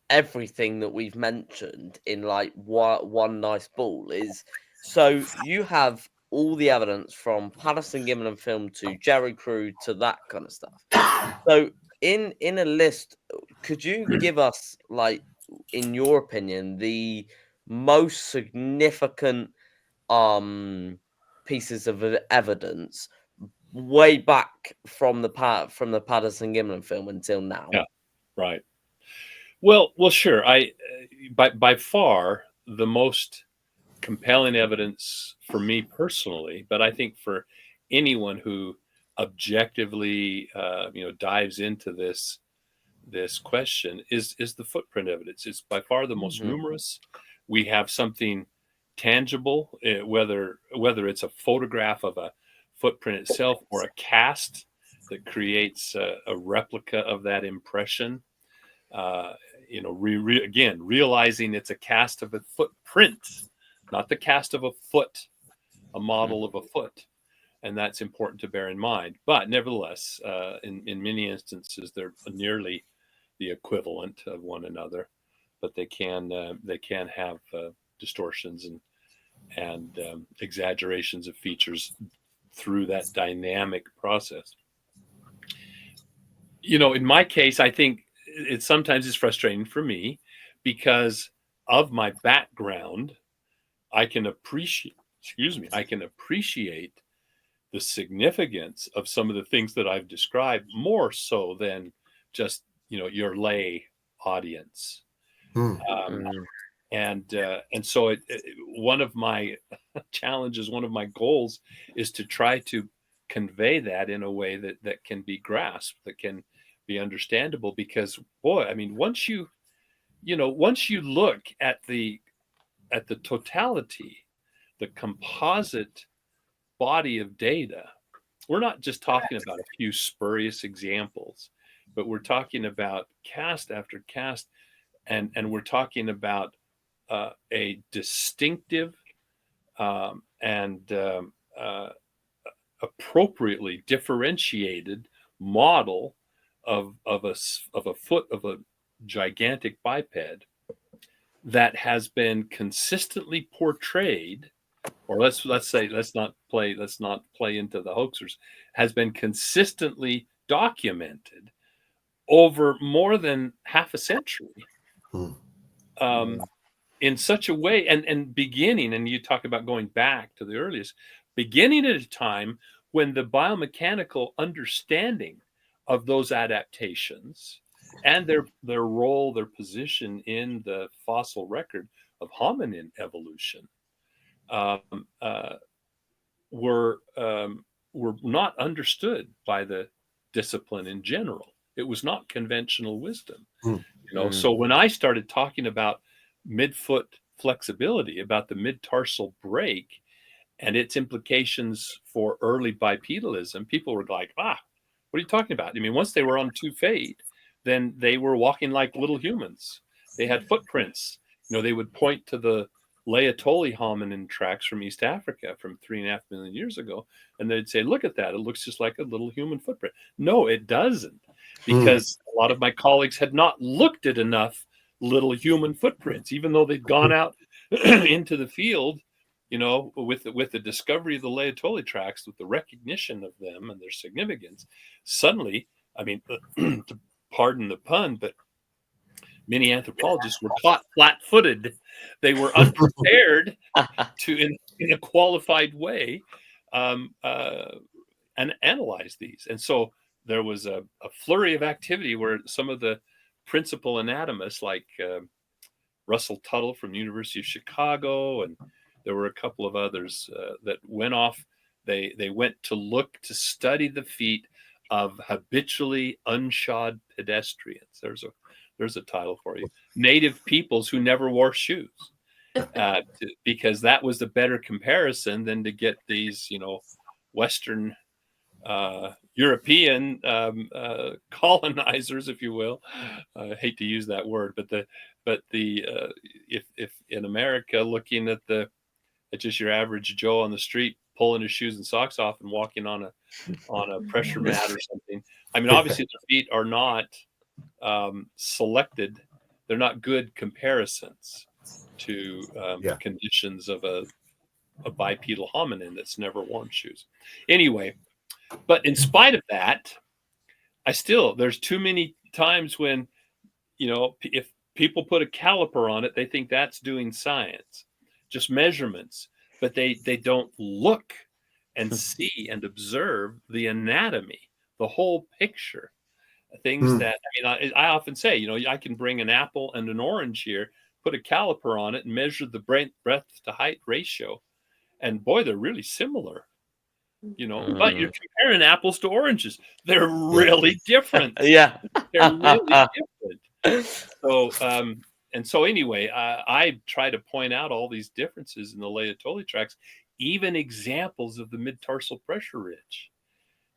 everything that we've mentioned in like one nice ball is, so you have all the evidence from Patterson Gimlin film to Jerry Crew to that kind of stuff. So in a list, could you give us, like, in your opinion, the most significant pieces of evidence way back from the Patterson Gimlin film until now? Yeah, right. Well, sure. By far the most compelling evidence for me personally, but I think for anyone who objectively, dives into this question is the footprint evidence. It's by far the most numerous. We have something tangible, whether it's a photograph of a footprint itself or a cast that creates a replica of that impression. Again, realizing it's a cast of a footprint, not the cast of a foot, a model of a foot. And that's important to bear in mind. But nevertheless, in many instances, they're nearly the equivalent of one another, but they can have distortions and exaggerations of features through that dynamic process. In my case, I think it sometimes is frustrating for me because of my background. I can appreciate the significance of some of the things that I've described more so than just your lay audience. And so one of my challenges, one of my goals, is to try to convey that in a way that can be grasped, that can be understandable. Because boy, I mean, once you look at the totality, the composite body of data, we're not just talking about a few spurious examples, but we're talking about cast after cast, and we're talking about a distinctive and appropriately differentiated model of a foot of a gigantic biped that has been consistently portrayed, or let's not play into the hoaxers, has been consistently documented over more than half a century, in such a way, and beginning, and you talk about going back to the earliest, beginning at a time when the biomechanical understanding of those adaptations and their role, their position in the fossil record of hominin evolution were not understood by the discipline in general. It was not conventional wisdom. So when I started talking about midfoot flexibility, about the mid-tarsal break and its implications for early bipedalism, people were like, what are you talking about? I mean, once they were on 2 feet, then they were walking like little humans. They had footprints. They would point to the Laetoli hominin tracks from East Africa from 3.5 million years ago, and they'd say, look at that. It looks just like a little human footprint. No, it doesn't, because a lot of my colleagues had not looked at enough little human footprints, even though they'd gone out into the field, with the discovery of the Laetoli tracks, with the recognition of them and their significance. Suddenly, I mean, to pardon the pun, but many anthropologists were caught flat-footed. They were unprepared to, in a qualified way, and analyze these. And so there was a flurry of activity where some of the principal anatomists, like Russell Tuttle from the University of Chicago, and there were a couple of others that went off. They went to study the feet of habitually unshod pedestrians. There's a title for you. Native peoples who never wore shoes, because that was the better comparison than to get these, Western European colonizers, if you will. I hate to use that word, but if in America, looking at just your average Joe on the street pulling his shoes and socks off and walking on a pressure mat or something. I mean, obviously the feet are not selected. They're not good comparisons to conditions of a a bipedal hominin that's never worn shoes. Anyway, but in spite of that, there's too many times when, if people put a caliper on it, they think that's doing science, just measurements, but they don't look and see and observe the anatomy, the whole picture. Things that, I often say, I can bring an apple and an orange here, put a caliper on it and measure the breadth to height ratio. And boy, they're really similar, but you're comparing apples to oranges. They're really different. Yeah. They're really different. So anyway, I try to point out all these differences in the Laetoli tracks, even examples of the mid-tarsal pressure ridge.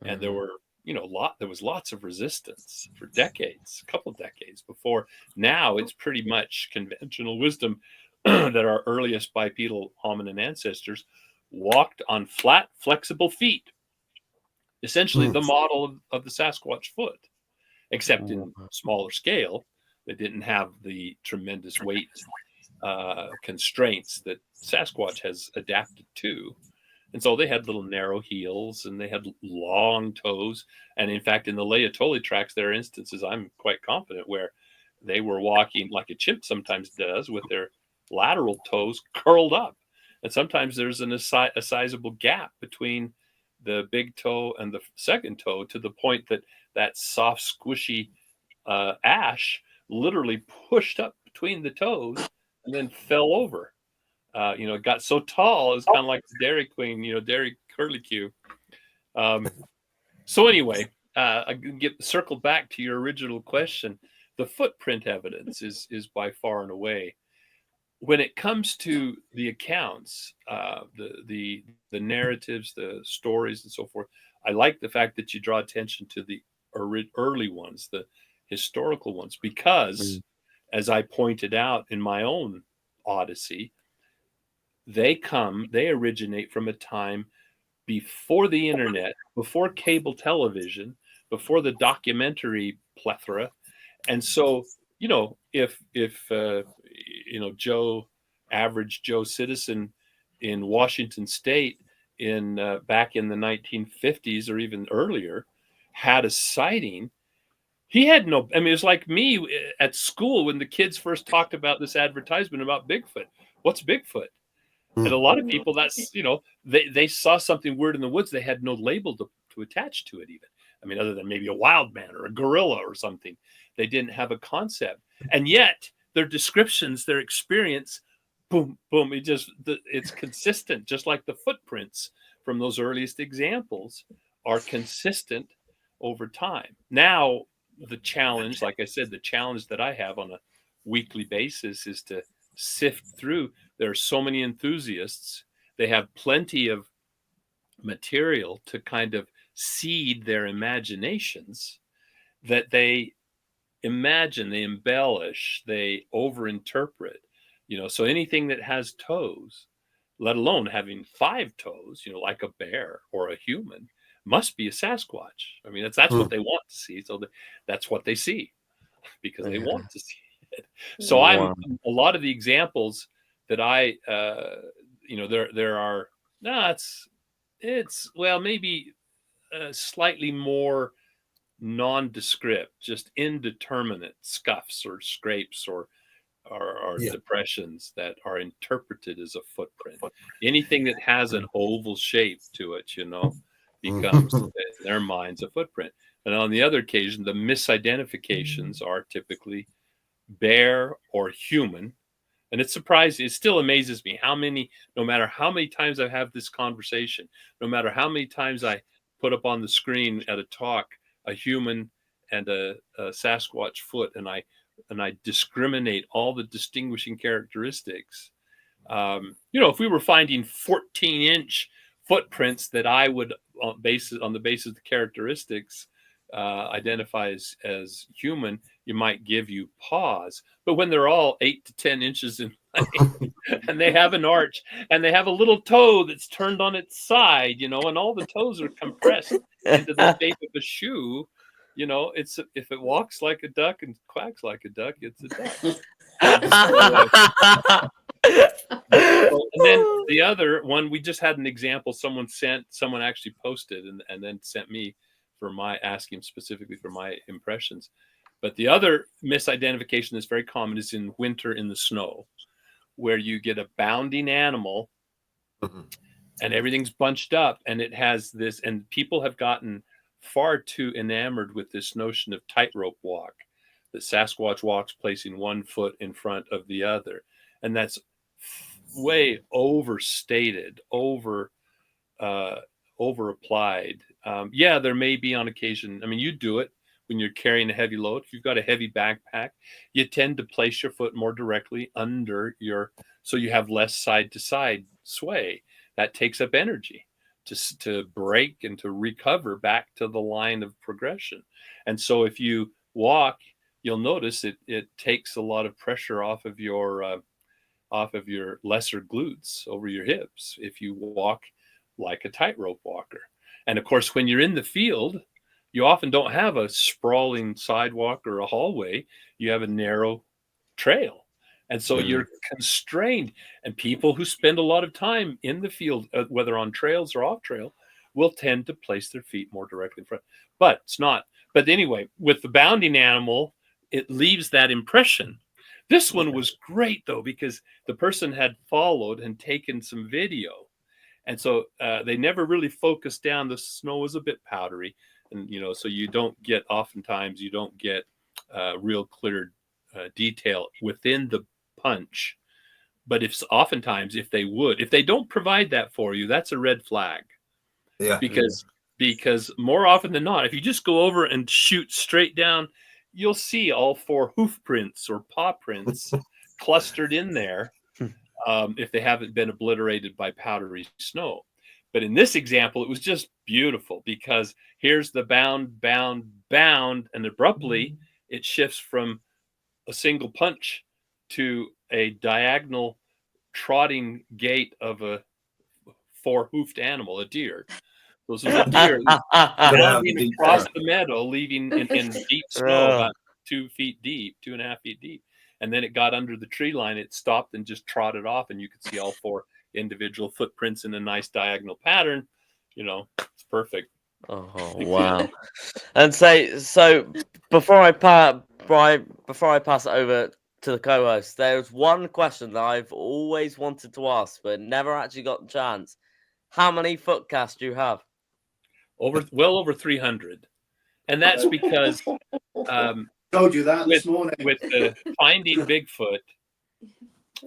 And there was lots of resistance for decades, a couple of decades before. Now it's pretty much conventional wisdom that our earliest bipedal hominin ancestors walked on flat, flexible feet, essentially the model of the Sasquatch foot, except in smaller scale. They didn't have the tremendous weight constraints that Sasquatch has adapted to. And so they had little narrow heels and they had long toes. And in fact, in the Laetoli tracks, there are instances, I'm quite confident, where they were walking like a chimp sometimes does, with their lateral toes curled up. And sometimes there's a sizable gap between the big toe and the second toe, to the point that soft, squishy ash literally pushed up between the toes and then fell over. It got so tall, it was kind of like the Dairy Queen, Dairy Curlicue. So anyway, I circle back to your original question. The footprint evidence is by far and away, when it comes to the accounts, the narratives, the stories, and so forth. I like the fact that you draw attention to the early ones, the historical ones, because, as I pointed out in my own Odyssey, they originate from a time before the internet, before cable television, before the documentary plethora. And so, if average Joe citizen in Washington State back in the 1950s or even earlier had a sighting, he had no, it was like me at school when the kids first talked about this advertisement about Bigfoot. What's Bigfoot? And a lot of people, that's, they saw something weird in the woods. They had no label to attach to it even. Other than maybe a wild man or a gorilla or something. They didn't have a concept. And yet their descriptions, their experience, boom, boom, it's consistent, just like the footprints from those earliest examples are consistent over time. Now, the challenge, like I said, the challenge that I have on a weekly basis is to sift through. There are so many enthusiasts. They have plenty of material to kind of seed their imaginations, that they imagine, they embellish, they overinterpret. So anything that has toes, let alone having 5 toes, like a bear or a human, must be a Sasquatch. That's what they want to see. So that's what they see, because they want to see it. So a lot of the examples that I, there are, maybe slightly more nondescript, just indeterminate scuffs or scrapes or depressions that are interpreted as a footprint. Anything that has an oval shape to it, becomes in their minds a footprint. And on the other occasion, the misidentifications are typically bear or human. And it still amazes me no matter how many times I have this conversation, no matter how many times I put up on the screen at a talk a human and a Sasquatch foot, and I discriminate all the distinguishing characteristics. If we were finding 14-inch footprints that I would, on the basis of the characteristics, identify as human, you might give you pause. But when they're all 8 to 10 inches in length, and they have an arch, and they have a little toe that's turned on its side, and all the toes are compressed into the shape of a shoe, if it walks like a duck and quacks like a duck, it's a duck. And then the other one, we just had an example. Someone actually posted and then sent me for my asking specifically for my impressions. But the other misidentification that's very common is in winter in the snow, where you get a bounding animal and everything's bunched up, and it has this, and people have gotten far too enamored with this notion of tightrope walk, that Sasquatch walks placing one foot in front of the other. And that's way overstated, over applied. Yeah, there may be on occasion. I mean, you do it when you're carrying a heavy load. If you've got a heavy backpack, you tend to place your foot more directly under so you have less side to side sway. That takes up energy to brake and to recover back to the line of progression. And so if you walk, you'll notice it takes a lot of pressure off of your lesser glutes over your hips if you walk like a tightrope walker. And of course, when you're in the field, you often don't have a sprawling sidewalk or a hallway. You have a narrow trail. And so you're constrained. And people who spend a lot of time in the field, whether on trails or off trail, will tend to place their feet more directly in front. But it's not. But anyway, with the bounding animal, it leaves that impression. This one was great, though, because the person had followed and taken some video. And so they never really focused down. The snow was a bit powdery. And, so oftentimes you don't get real clear detail within the punch. But oftentimes if they don't provide that for you, that's a red flag. Yeah. Because more often than not, if you just go over and shoot straight down, you'll see all 4 hoof prints or paw prints clustered in there if they haven't been obliterated by powdery snow. But in this example, it was just beautiful because here's the bound, and abruptly it shifts from a single punch to a diagonal trotting gait of a 4-hoofed animal, a deer. Those are the deer bounding across the meadow, leaving in deep snow, about 2 feet deep, 2.5 feet deep. And then it got under the tree line. It stopped and just trotted off, and you could see all 4 individual footprints in a nice diagonal pattern. It's perfect. Oh wow! And so before I pass it over to the co-host, there's one question that I've always wanted to ask, but never actually got the chance. How many footcasts do you have? Well over 300, and that's because told you that this morning with the Finding Bigfoot,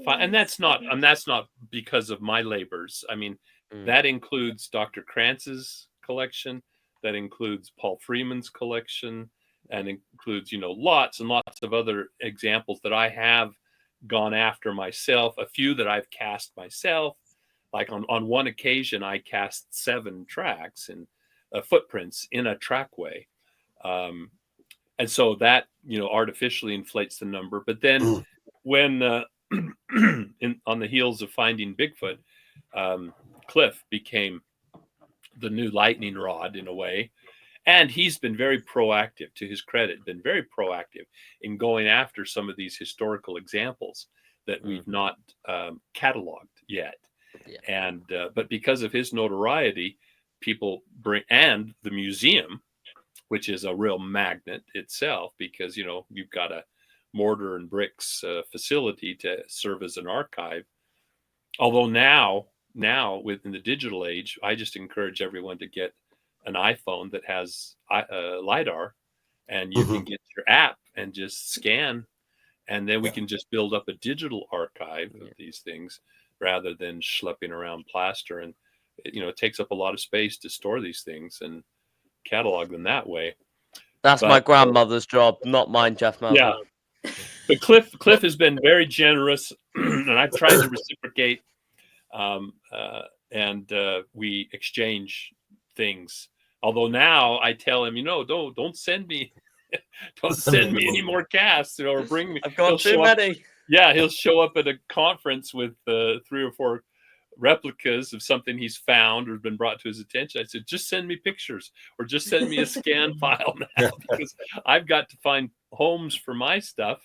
and that's not because of my labors. I mean, that includes Dr. Krantz's collection, that includes Paul Freeman's collection, and includes lots and lots of other examples that I have gone after myself. A few that I've cast myself. Like on one occasion, I cast 7 tracks and footprints in a trackway. And so that, artificially inflates the number. But then when on the heels of Finding Bigfoot, Cliff became the new lightning rod in a way. And he's been very proactive, to his credit, been very proactive in going after some of these historical examples that we've not cataloged yet. Yeah. And but because of his notoriety, people and the museum, which is a real magnet itself, because you've got a mortar and bricks facility to serve as an archive. Although now within the digital age, I just encourage everyone to get an iPhone that has LiDAR, and you can get your app and just scan, and then we can just build up a digital archive of these things rather than schlepping around plaster. And it takes up a lot of space to store these things and catalog them that way. But my grandmother's job, not mine, Jeff Meldrum. Yeah, but Cliff has been very generous, and I've tried to reciprocate. And we exchange things. Although now I tell him, don't send me, any more casts, or bring me. I've got too many. He'll show up at a conference with 3 or 4 replicas of something he's found or been brought to his attention. I said, just send me pictures, or just send me a scan file now, because I've got to find homes for my stuff,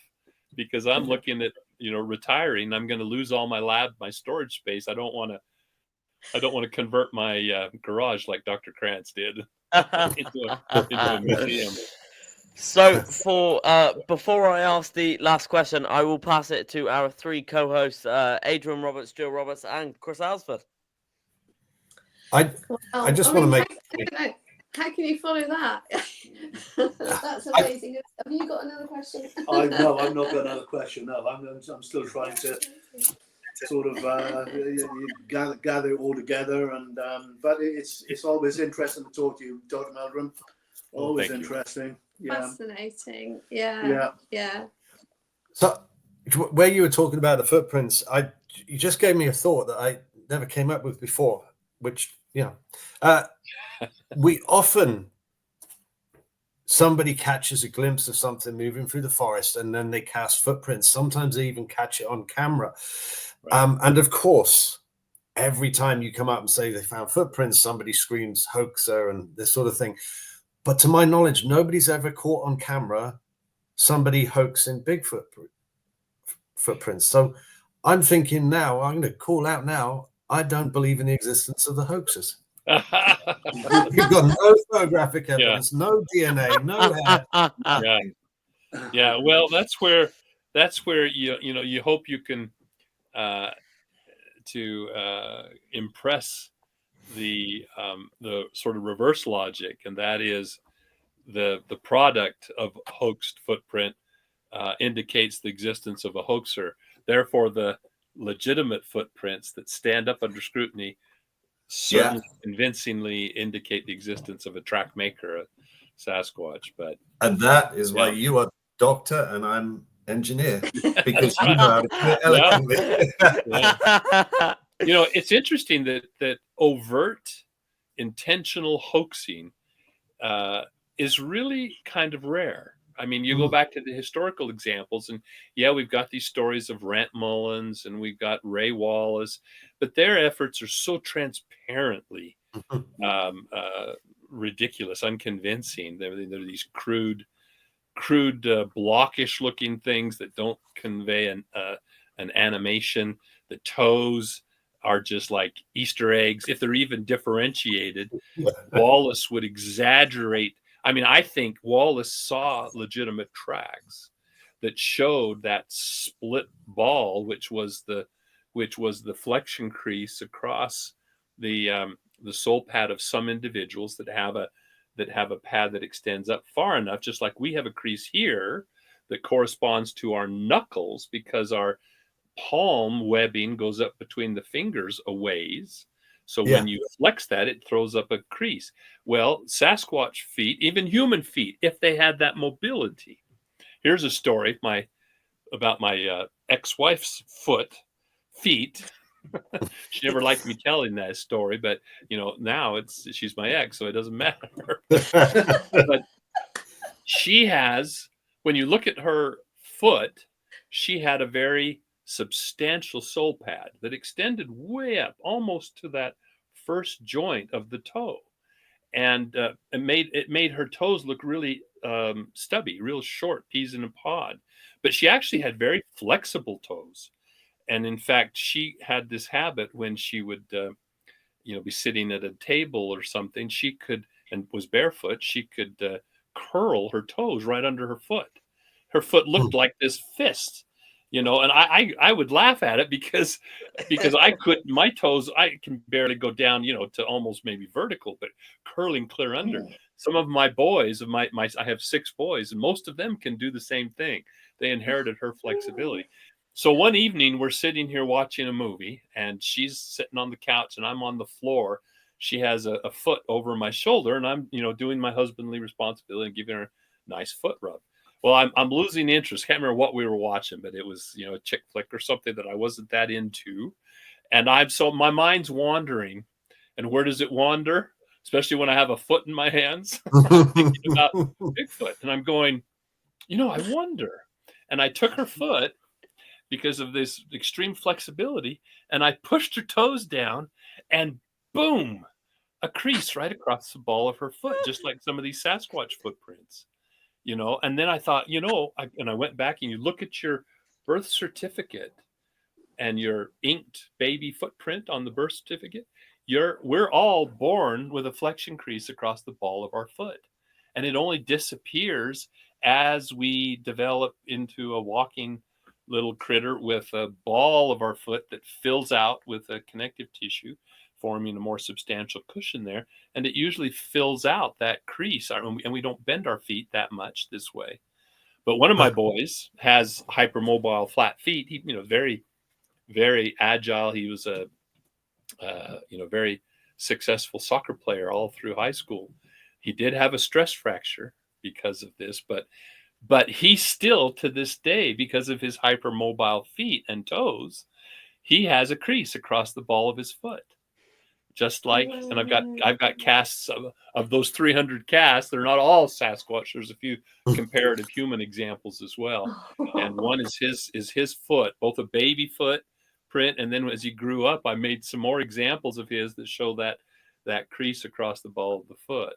because I'm looking at retiring. I'm going to lose all my storage space. I don't want to convert my garage like Dr. Krantz did into a museum. So before I ask the last question, I will pass it to our three co-hosts, Adrian Roberts, Jill Roberts, and Chris Allsford. I just want to make. How can you follow that? That's amazing. Have you got another question? No, I've not got another question. No, I'm still trying to sort of gather it all together, and but it's always interesting to talk to you, Dr. Meldrum. Always interesting. Yeah. Fascinating. Yeah. So, where you were talking about the footprints, you just gave me a thought that I never came up with before, which we often, somebody catches a glimpse of something moving through the forest and then they cast footprints. Sometimes they even catch it on camera. Right. And of course, every time you come up and say they found footprints, somebody screams hoaxer and this sort of thing. But to my knowledge, nobody's ever caught on camera somebody hoaxing Bigfoot footprints. So I'm thinking now, I'm going to call out now, I don't believe in the existence of the hoaxers. You've got no photographic evidence, no DNA, no hair. Yeah. Well, that's where you hope you can to impress the sort of reverse logic, and that is the product of hoaxed footprint indicates the existence of a hoaxer. Therefore, the legitimate footprints that stand up under scrutiny certainly convincingly indicate the existence of a track maker, a Sasquatch. And that is why you are doctor and I'm engineer, because you know how to put it eloquently. It's interesting that overt, intentional hoaxing is really kind of rare. I mean, you go back to the historical examples, and we've got these stories of Rant Mullins and we've got Ray Wallace, but their efforts are so transparently ridiculous, unconvincing. They're these crude, blockish looking things that don't convey an animation. The toes are just like Easter eggs. If they're even differentiated, Wallace would exaggerate. I mean, I think Wallace saw legitimate tracks that showed that split ball, which was the flexion crease across the sole pad of some individuals that have a pad that extends up far enough, just like we have a crease here that corresponds to our knuckles because our palm webbing goes up between the fingers a ways. So when you flex that, it throws up a crease. Well, Sasquatch feet, even human feet, if they had that mobility. Here's a story about my ex-wife's feet. She never liked me telling that story, but now she's my ex, so it doesn't matter. But she has, when you look at her foot, she had a very substantial sole pad that extended way up almost to that first joint of the toe, and it made her toes look really stubby, real short, peas in a pod. But she actually had very flexible toes, and in fact she had this habit when she would be sitting at a table or something, she could, and was barefoot, she could curl her toes right under her foot. Her foot looked like this fist. And I would laugh at it because I couldn't, my toes, I can barely go down, to almost maybe vertical, but curling clear under. Some of my boys, I have 6 boys, and most of them can do the same thing. They inherited her flexibility. So one evening we're sitting here watching a movie, and she's sitting on the couch and I'm on the floor. She has a foot over my shoulder, and I'm, doing my husbandly responsibility and giving her a nice foot rub. Well, I'm losing interest. Can't remember what we were watching, but it was, a chick flick or something that I wasn't that into. And so my mind's wandering. And where does it wander? Especially when I have a foot in my hands, thinking about Bigfoot. And I'm going, I wonder. And I took her foot because of this extreme flexibility, and I pushed her toes down, and boom, a crease right across the ball of her foot, just like some of these Sasquatch footprints. And then I thought, and I went back, and you look at your birth certificate and your inked baby footprint on the birth certificate, we're all born with a flexion crease across the ball of our foot. And it only disappears as we develop into a walking little critter with a ball of our foot that fills out with a connective tissue, forming a more substantial cushion there. And it usually fills out that crease. And we don't bend our feet that much this way. But one of my boys has hypermobile flat feet. He, very, very agile. He was a, very successful soccer player all through high school. He did have a stress fracture because of this, but he still, to this day, because of his hypermobile feet and toes, he has a crease across the ball of his foot. Just like, and I've got casts of those 300 casts. They're not all Sasquatch. There's a few comparative human examples as well. And one is his foot, both a baby foot print, and then as he grew up, I made some more examples of his that show that crease across the ball of the foot.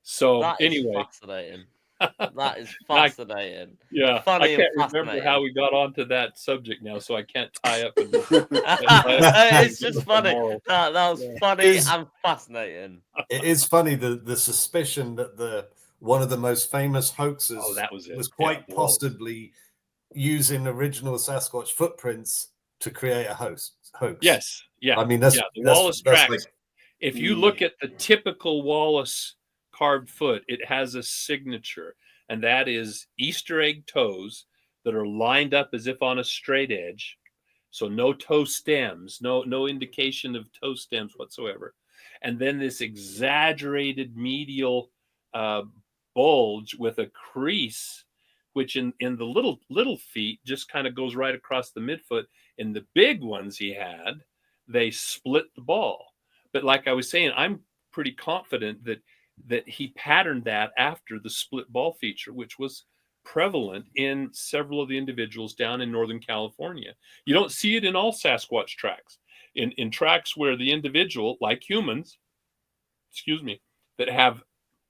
So that is anyway, fascinating. That is fascinating. I can't remember how we got onto that subject now, so I can't tie up. It's just funny. That was funny and fascinating. It is funny the suspicion that one of the most famous hoaxes was quite possibly using original Sasquatch footprints to create a hoax. Yes, yeah. I mean, that's the Wallace tracks. like, if you look at the typical Wallace carved foot, it has a signature, and that is Easter egg toes that are lined up as if on a straight edge. So no toe stems, no indication of toe stems whatsoever. And then this exaggerated medial bulge with a crease, which in the little feet just kind of goes right across the midfoot. In the big ones he had, they split the ball. But like I was saying, I'm pretty confident that he patterned that after the split ball feature, which was prevalent in several of the individuals down in Northern California. You don't see it in all Sasquatch tracks. In tracks where the individual, like humans, that have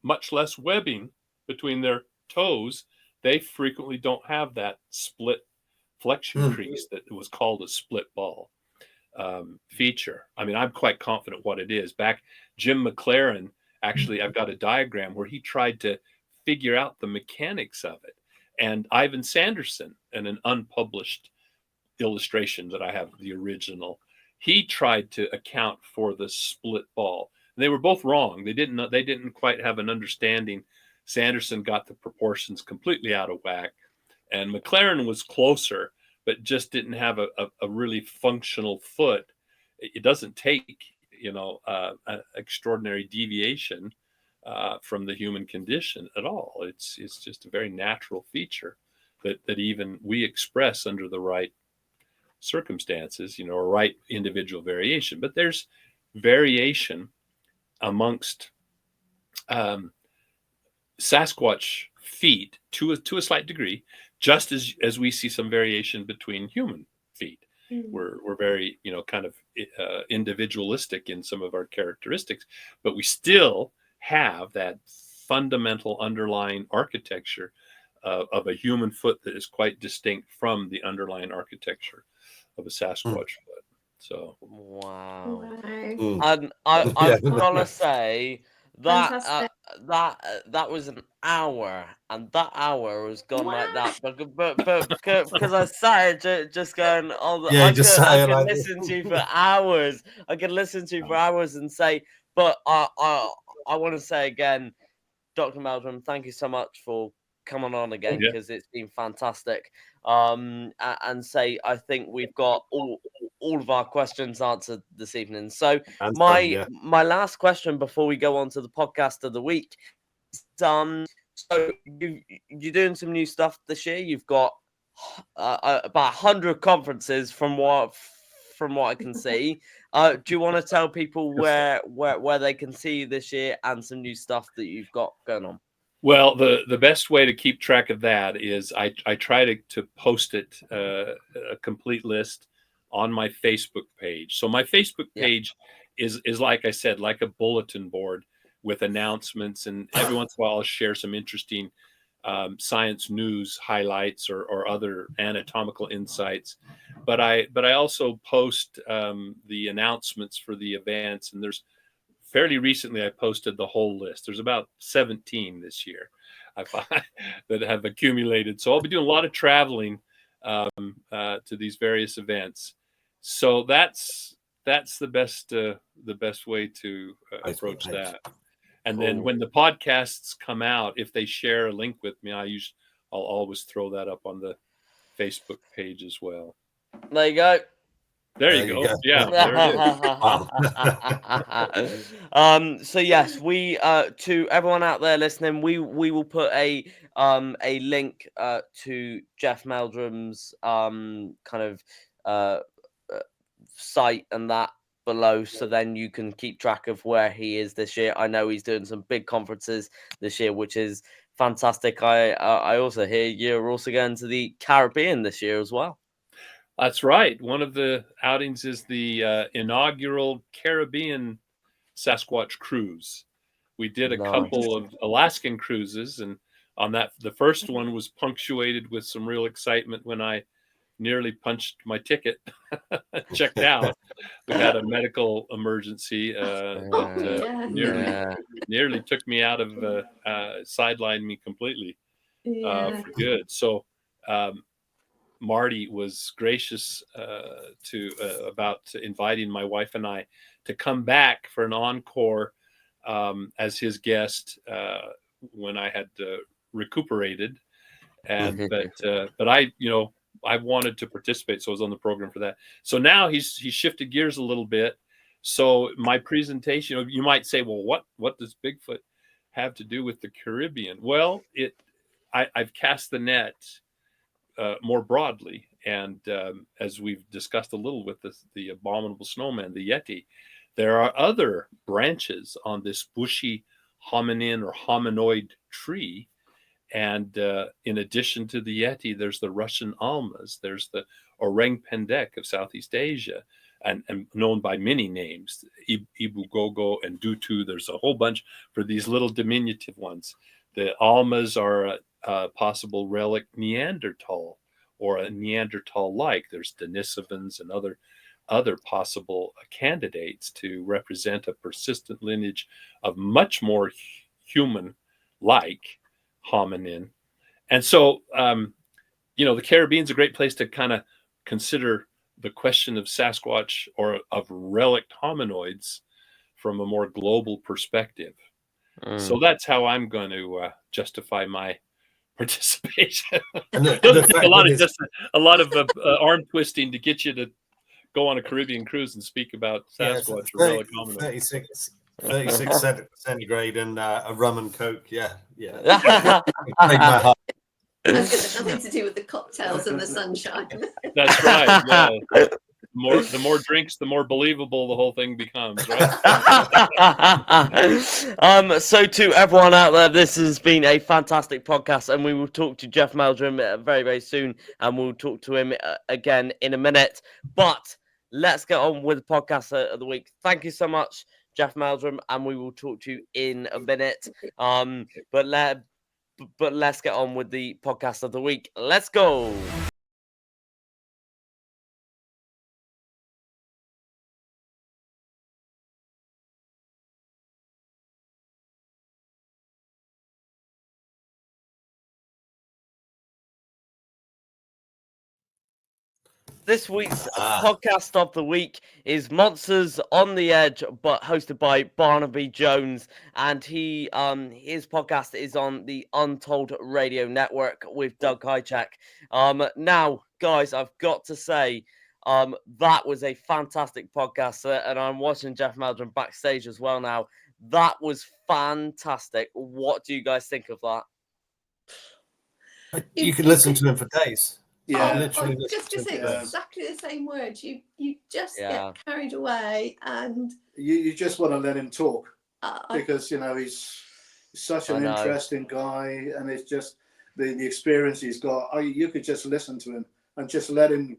much less webbing between their toes, they frequently don't have that split flexion crease that was called a split ball feature. I mean, I'm quite confident what it is. Back, Jim McLaren, actually, I've got a diagram where he tried to figure out the mechanics of it. And Ivan Sanderson, in an unpublished illustration that I have, the original, he tried to account for the split ball. And they were both wrong. They didn't quite have an understanding. Sanderson got the proportions completely out of whack, and McLaren was closer, but just didn't have a really functional foot. It doesn't take an extraordinary deviation from the human condition at all. It's just a very natural feature that even we express under the right circumstances, or right individual variation. But there's variation amongst Sasquatch feet to a slight degree, just as we see some variation between human feet. We're very, kind of individualistic in some of our characteristics, but we still have that fundamental underlying architecture of a human foot that is quite distinct from the underlying architecture of a Sasquatch foot. So, wow. And I've got to say that that was an hour, and that hour was gone like that. But because I started just going, I could listen to you for hours. I could listen to you for hours and say, but I want to say again, Dr. Meldrum, thank you so much for coming on again, because it's been fantastic. And say, I think we've got all of our questions answered this evening. So my last question before we go on to the podcast of the week is, so you're doing some new stuff this year. You've got about 100 conferences from what I can see. Do you want to tell people where they can see you this year and some new stuff that you've got going on? Well, the best way to keep track of that is I try to post it, a complete list, on my Facebook page. So my Facebook page is like I said, like a bulletin board with announcements, and every once in a while I'll share some interesting science news highlights or other anatomical insights. But I also post the announcements for the events, and there's fairly recently I posted the whole list. There's about 17 this year I find that have accumulated. So I'll be doing a lot of traveling to these various events. So that's the best way to approach that. And then when the podcasts come out, if they share a link with me, I'll always throw that up on the Facebook page as well. There you go. There you go. Yeah. There it is. So yes, we to everyone out there listening, we will put a link to Jeff Meldrum's kind of site and that below, so then you can keep track of where he is this year. I know he's doing some big conferences this year, which is fantastic. I also hear you're also going to the Caribbean this year as well. That's right. One of the outings is the inaugural Caribbean Sasquatch cruise. We did a couple of Alaskan cruises, and on that, the first one was punctuated with some real excitement when I nearly punched my ticket, checked out. We had a medical emergency that nearly took me out of, sidelined me completely for good. So Marty was gracious about inviting my wife and I to come back for an encore as his guest when I had recuperated, and but I wanted to participate, so I was on the program for that. So now he's shifted gears a little bit. So my presentation, you might say, well, what does Bigfoot have to do with the Caribbean? Well, I've cast the net more broadly, and as we've discussed a little with the abominable snowman, the Yeti, there are other branches on this bushy hominin or hominoid tree. And in addition to the Yeti, there's the Russian almas, there's the orang pendek of Southeast Asia, and known by many names, Ibu Gogo and Dutu. There's a whole bunch for these little diminutive ones. The almas are a possible relic Neanderthal or a Neanderthal-like. There's Denisovans and other possible candidates to represent a persistent lineage of much more human-like hominin. And so, the Caribbean's a great place to kind of consider the question of Sasquatch or of relict hominoids from a more global perspective. So that's how I'm going to justify my participation. a lot of arm twisting to get you to go on a Caribbean cruise and speak about Sasquatch or relic hominoids. 36 centigrade and a rum and coke. Yeah. Break my heart. That's got nothing to do with the cocktails and the sunshine. That's right. Yeah. The more drinks, the more believable the whole thing becomes, right? So to everyone out there, this has been a fantastic podcast, and we will talk to Jeff Meldrum very, very soon, and we'll talk to him again in a minute. But let's get on with the podcast of the week. Thank you so much, Jeff Meldrum, and we will talk to you in a minute. But let's get on with the podcast of the week. Let's go. This week's podcast of the week is Monsters on the Edge, but hosted by Barnaby Jones, and his podcast is on the Untold Radio Network with Doug Hychak. Now, guys, I've got to say, that was a fantastic podcast, and I'm watching Jeff Meldrum backstage as well now. That was fantastic. What do you guys think of that? You could listen to him for days. Yeah, literally. Just to say exactly the same words. You just get carried away, and you just want to let him talk because he's such an interesting guy, and it's just the experience he's got. You could just listen to him and just let him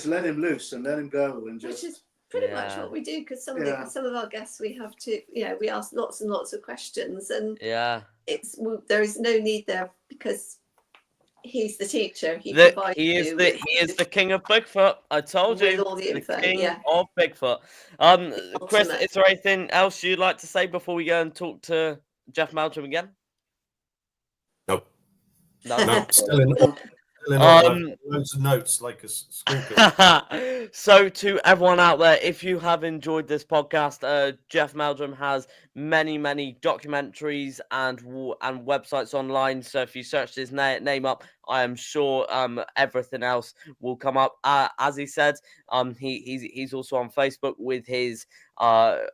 let him loose and let him go, and just. Which is pretty much what we do, because some of our guests we have to we ask lots and lots of questions, and there is no need there because he's the teacher. He provides He is you the king of Bigfoot. I told with you, all the info. king Yeah. of Bigfoot. Chris, Ultimate. is there anything else you'd like to say before we go and talk to Jeff Meldrum again? No. No. Still in loads of notes like a school. So to everyone out there, if you have enjoyed this podcast, Jeff Meldrum has many documentaries and websites online. So if you search his name up, I am sure everything else will come up. As he said, he's also on Facebook with his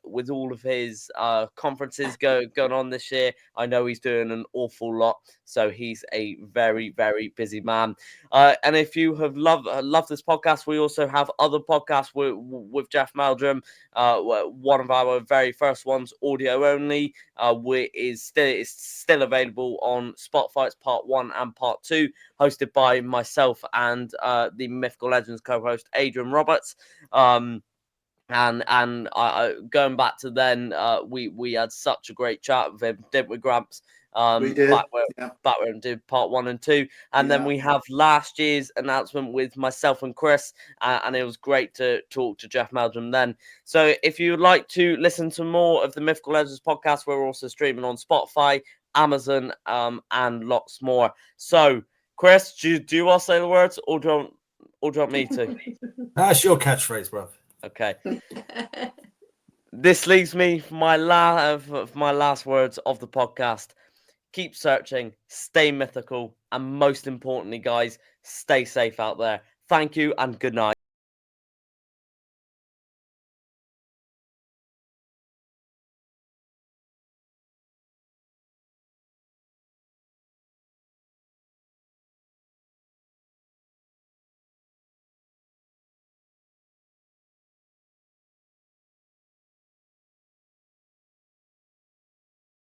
with all of his conferences going on this year. I know he's doing an awful lot, so he's a very busy man. And if you have loved this podcast, we also have other podcasts with Jeff Meldrum. One of our very first ones, audio only, is still available on Spotify. It's part 1 and part 2, hosted by myself and the Mythical Legends co-host Adrian Roberts. And going back to then, we had such a great chat with him, didn't we, Gramps? We did. Back when we did part 1 and 2, and then we have last year's announcement with myself and Chris, and it was great to talk to Jeff Meldrum then. So if you'd like to listen to more of the Mythical Legends podcast, we're also streaming on Spotify, Amazon, and lots more. So Chris, do you want to say the words, or do you want me to? That's your catchphrase, bro. Okay. This leaves me for my last words of the podcast. Keep searching, stay mythical, and most importantly, guys, stay safe out there. Thank you and good night.